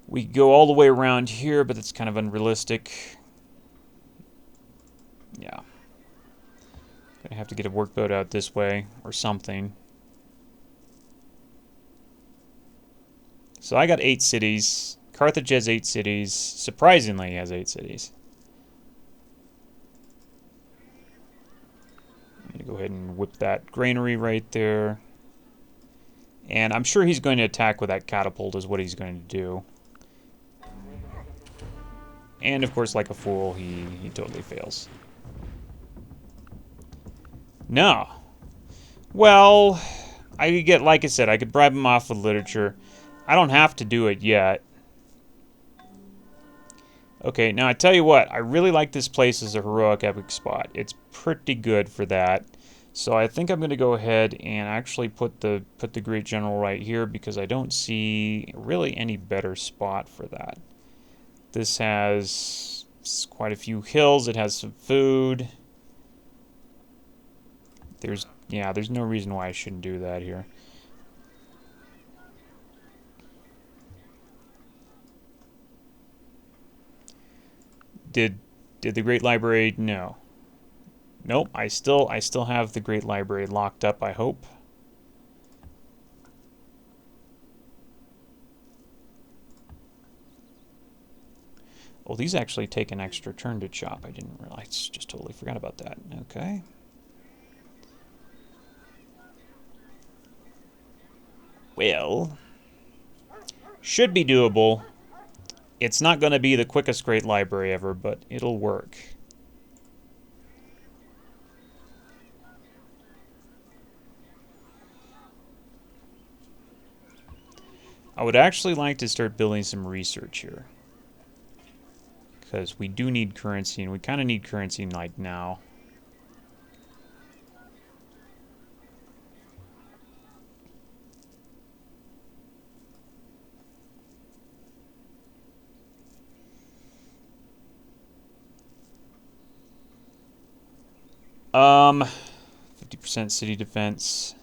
We go all the way around here, but it's kind of unrealistic. Yeah. Gonna have to get a workboat out this way, or something. So I got 8 cities. Carthage has 8 cities. Surprisingly, has 8 cities. I'm gonna go ahead and whip that granary right there. And I'm sure he's going to attack with that catapult is what he's going to do. And of course, like a fool, he totally fails. No. Well, I could get, like I said, I could bribe him off with literature. I don't have to do it yet. Okay, now I tell you what, I really like this place as a heroic epic spot. It's pretty good for that. So I think I'm going to go ahead and actually put the Great General right here because I don't see really any better spot for that. This has quite a few hills. It has some food. There's no reason why I shouldn't do that here. Did the Great Library? No. Nope. I still have the Great Library locked up, I hope. Oh, these actually take an extra turn to chop. I didn't realize. Just totally forgot about that. Okay. Well, should be doable. It's not going to be the quickest Great Library ever, but it'll work. I would actually like to start building some research here. Because we do need currency, and we kind of need currency like now. Um, 50% city defense.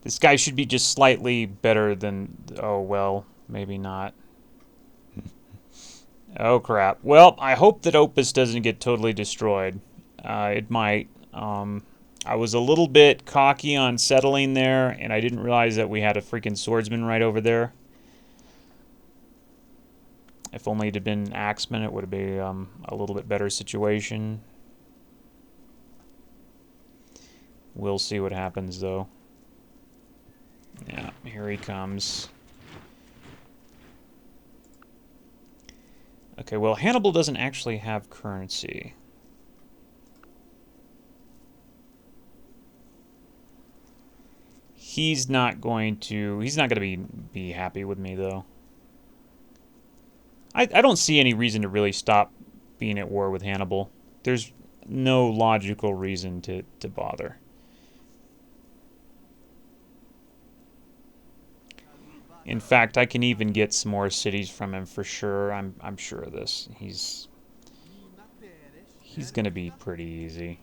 This guy should be just slightly better than... Oh, well, maybe not. Oh, crap. Well, I hope that Opus doesn't get totally destroyed. It might. I was a little bit cocky on settling there, and I didn't realize that we had a freaking swordsman right over there. If only it had been axeman, it would have been a little bit better situation. We'll see what happens, though. Yeah, here he comes. Okay, well, Hannibal doesn't actually have currency. He's not going to be happy with me, though. I don't see any reason to really stop being at war with Hannibal. There's no logical reason to bother. In fact, I can even get some more cities from him for sure. I'm sure of this. He's gonna be pretty easy.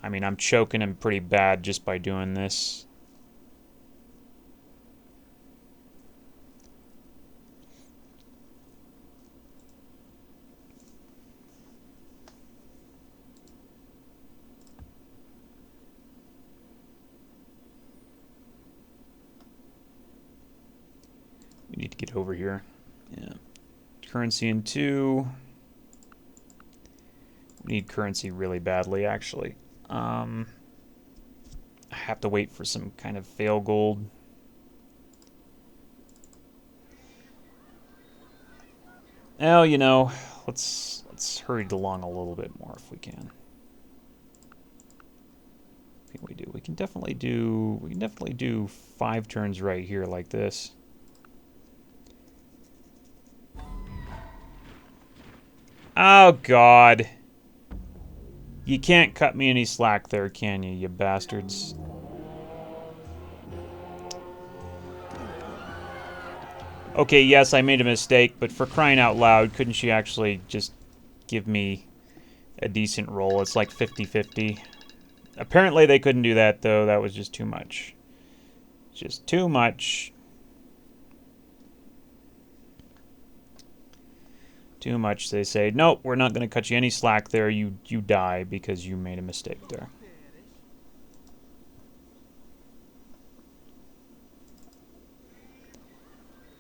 I mean, I'm choking him pretty bad just by doing this. We need to get over here. Yeah. Currency in 2. We need currency really badly, actually. I have to wait for some kind of fail gold. Well, you know, let's hurry it along a little bit more if we can. I think we do. We can definitely do 5 turns right here like this. Oh, God. You can't cut me any slack there, can you bastards? Okay, yes, I made a mistake, but for crying out loud, couldn't she actually just give me a decent roll? It's like 50-50. Apparently they couldn't do that, though. That was just too much. Just too much. Too much, they say. Nope, we're not going to cut you any slack there. You die because you made a mistake there.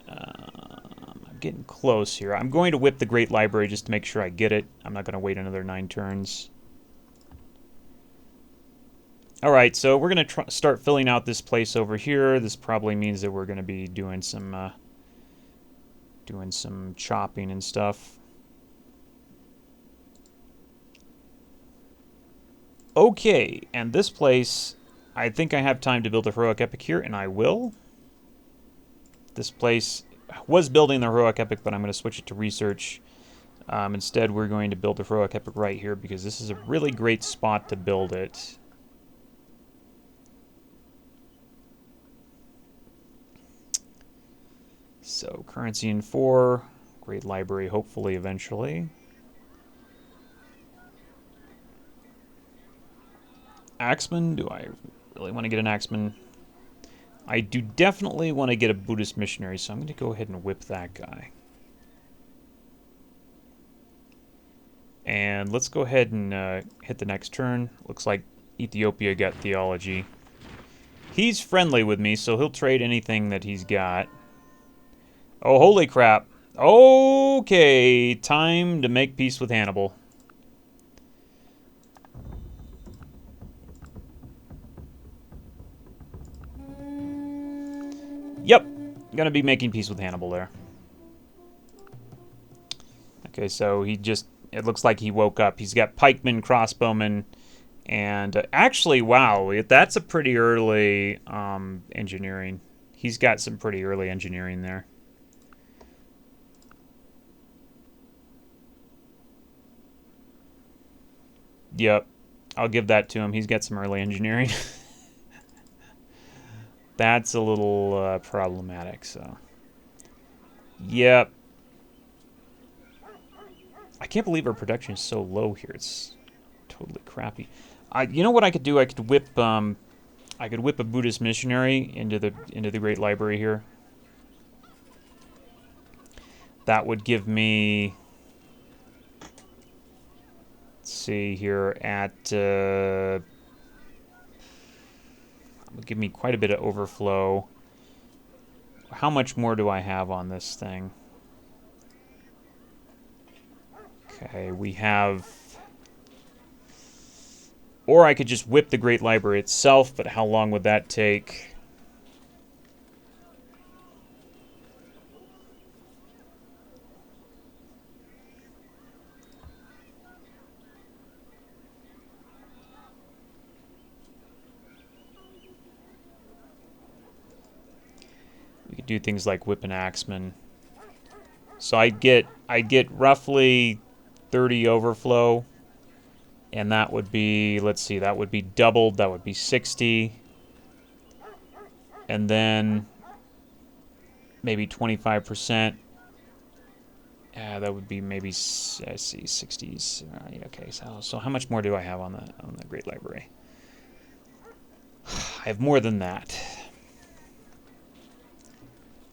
I'm getting close here. I'm going to whip the Great Library just to make sure I get it. I'm not going to wait another 9 turns. Alright, so we're going to start filling out this place over here. This probably means that we're going to be doing some chopping and stuff. Okay, and this place, I think I have time to build a heroic epic here, and I will. This place was building the heroic epic, but I'm going to switch it to research. Instead, we're going to build the heroic epic right here because this is a really great spot to build it. So, currency in 4, Great Library hopefully eventually. Axeman? Do I really want to get an Axeman? I do definitely want to get a Buddhist missionary, so I'm going to go ahead and whip that guy. And let's go ahead and hit the next turn. Looks like Ethiopia got theology. He's friendly with me, so he'll trade anything that he's got. Oh, holy crap. Okay, time to make peace with Hannibal. Yep, gonna be making peace with Hannibal there. Okay, so he just, it looks like he woke up. He's got pikemen, crossbowmen, and actually, wow, that's a pretty early engineering. He's got some pretty early engineering there. Yep, I'll give that to him. He's got some early engineering. That's a little problematic, so. Yep. I can't believe our production is so low here. It's totally crappy. You know what I could do? I could whip I could whip a Buddhist missionary into the Great Library here. That would give me, let's see here, would give me quite a bit of overflow. How much more do I have on this thing? Okay, we have... Or I could just whip the Great Library itself, but how long would that take? We could do things like whip an axeman. So I get roughly 30 overflow, and that would be, let's see, that would be doubled. That would be 60, and then maybe 25%. That would be maybe, I see, 60s. Okay, so how much more do I have on the Great Library? I have more than that.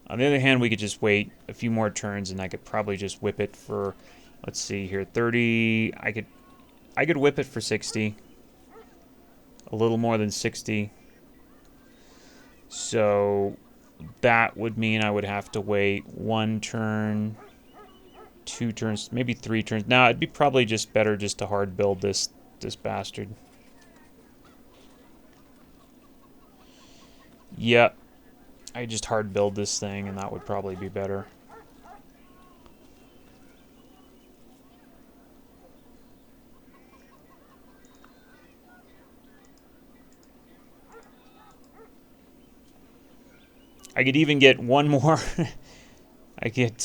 On the other hand, we could just wait a few more turns, and I could probably just whip it for, let's see here, 30. I could whip it for 60. A little more than 60. So that would mean I would have to wait 1 turn, 2 turns, maybe 3 turns. Now, it'd be probably just better just to hard build this bastard. Yep. I just hard build this thing, and that would probably be better. I could even get one more. I could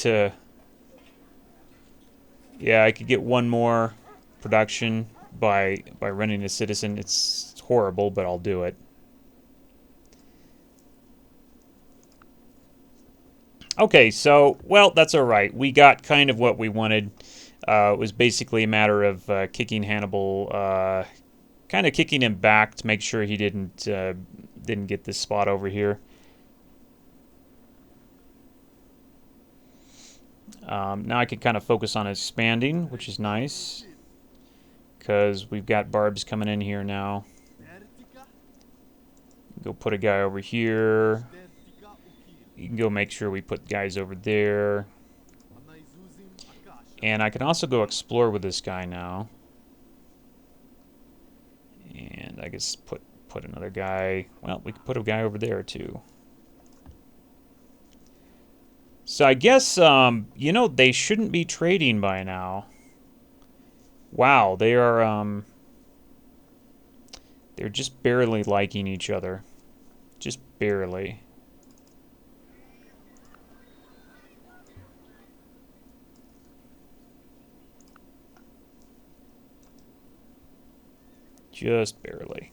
get one more production by running a citizen. It's horrible, but I'll do it. Okay, so, well, that's all right. We got kind of what we wanted. It was basically a matter of kicking Hannibal, kind of kicking him back to make sure he didn't get this spot over here. Now I could kind of focus on expanding, which is nice, because we've got barbs coming in here now. Go put a guy over here. You can go make sure we put guys over there. And I can also go explore with this guy now. And I guess put another guy. Well, we could put a guy over there too. So I guess, you know, they shouldn't be trading by now. Wow, they are, they're just barely liking each other. Just barely. Just barely.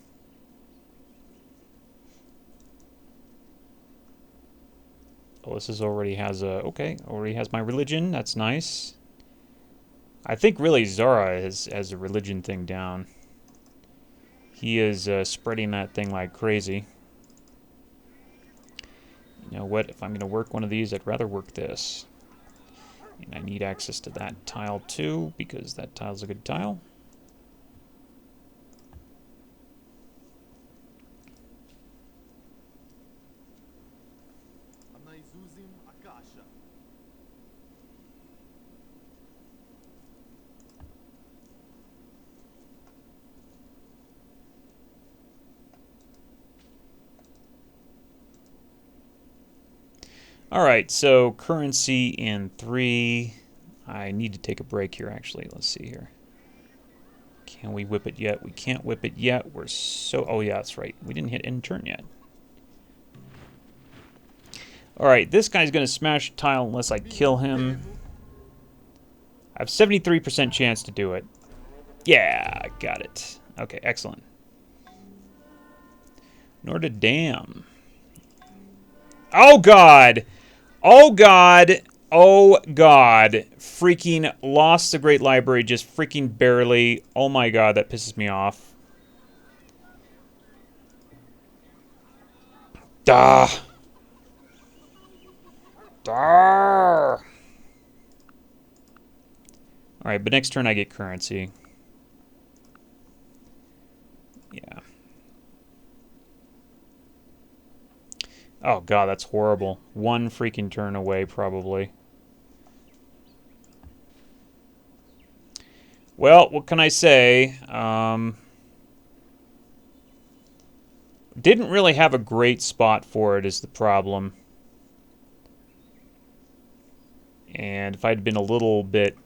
Oh, this is already has a... Okay, already has my religion. That's nice. I think really Zara has a religion thing down. He is spreading that thing like crazy. You know what? If I'm going to work one of these, I'd rather work this. And I need access to that tile too, because that tile's a good tile. Alright, so currency in 3. I need to take a break here, actually. Let's see here. Can we whip it yet? We can't whip it yet. We're so... Oh, yeah, that's right. We didn't hit end turn yet. Alright, this guy's going to smash a tile unless I kill him. I have 73% chance to do it. Yeah, I got it. Okay, excellent. Notre Dame. Oh, God! Oh, God! Oh, God. Freaking lost the Great Library just freaking barely. Oh, my God, that pisses me off. Ah. Ah. Alright, but next turn I get currency. Yeah. Oh god, that's horrible. One freaking turn away, probably. Well, what can I say? Didn't really have a great spot for it is the problem. And if I'd been a little bit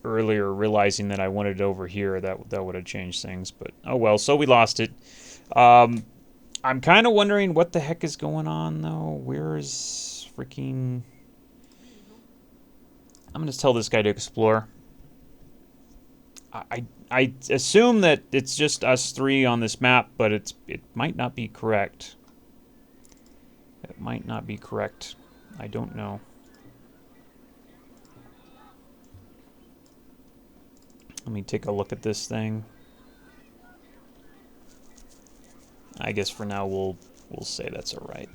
earlier realizing that I wanted it over here, that would have changed things. But oh well, so we lost it. I'm kind of wondering what the heck is going on, though. Where is freaking... I'm going to tell this guy to explore. I assume that it's just us three on this map, but it might not be correct. It might not be correct. I don't know. Let me take a look at this thing. I guess for now we'll say that's all right.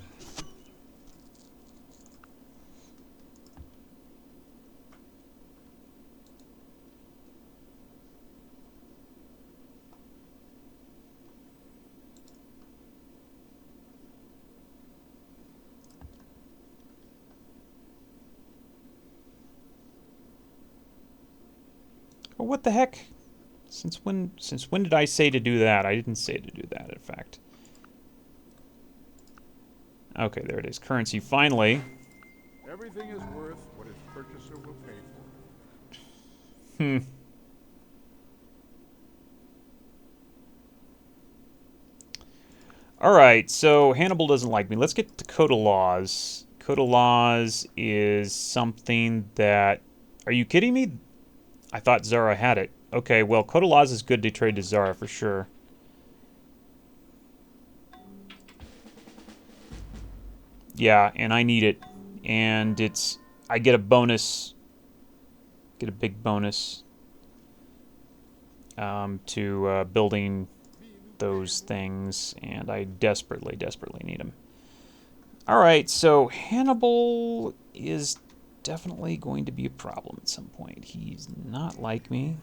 Oh, what the heck? Since when did I say to do that? I didn't say to do that, in fact. Okay, there it is. Currency, finally. Everything is worth what its purchaser will pay for. Alright, so Hannibal doesn't like me. Let's get to Code of Laws. Code of Laws is something that... Are you kidding me? I thought Zara had it. Okay, well, Code of Laws is good to trade to Zara for sure. Yeah, and I need it. And it's... I get a bonus. Get a big bonus. To building those things. And I desperately, desperately need them. Alright, so Hannibal is definitely going to be a problem at some point. He's not like me.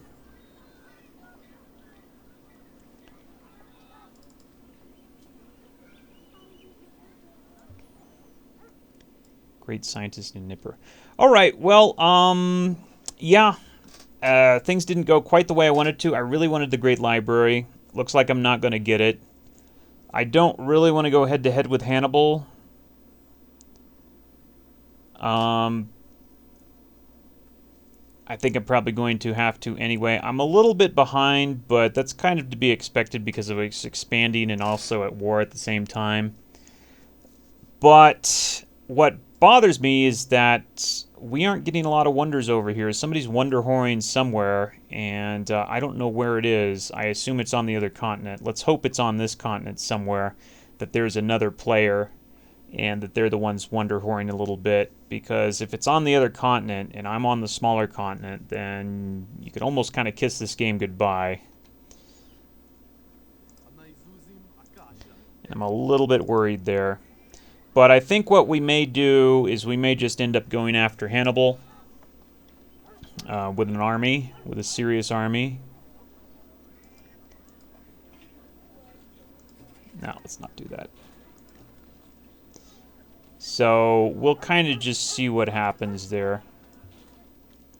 Great scientist and nipper. Alright, well, yeah. Things didn't go quite the way I wanted to. I really wanted the Great Library. Looks like I'm not going to get it. I don't really want to go head-to-head with Hannibal. I think I'm probably going to have to anyway. I'm a little bit behind, but that's kind of to be expected because of it's expanding and also at war at the same time. But what bothers me is that we aren't getting a lot of wonders over here. Somebody's wonder whoring somewhere, and I don't know where it is. I assume it's on the other continent. Let's hope it's on this continent somewhere, that there's another player, and that they're the ones wonder whoring a little bit. Because if it's on the other continent, and I'm on the smaller continent, then you could almost kind of kiss this game goodbye. And I'm a little bit worried there. But I think what we may do is we may just end up going after Hannibal with an army, with a serious army. No, let's not do that. So we'll kind of just see what happens there.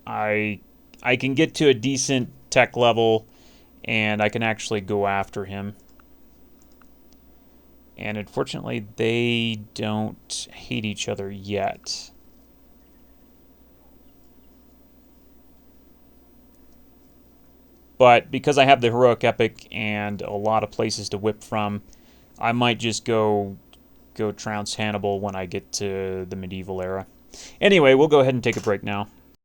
I can get to a decent tech level, and I can actually go after him. And unfortunately, they don't hate each other yet. But because I have the Heroic Epic and a lot of places to whip from, I might just go trounce Hannibal when I get to the medieval era. Anyway, we'll go ahead and take a break now.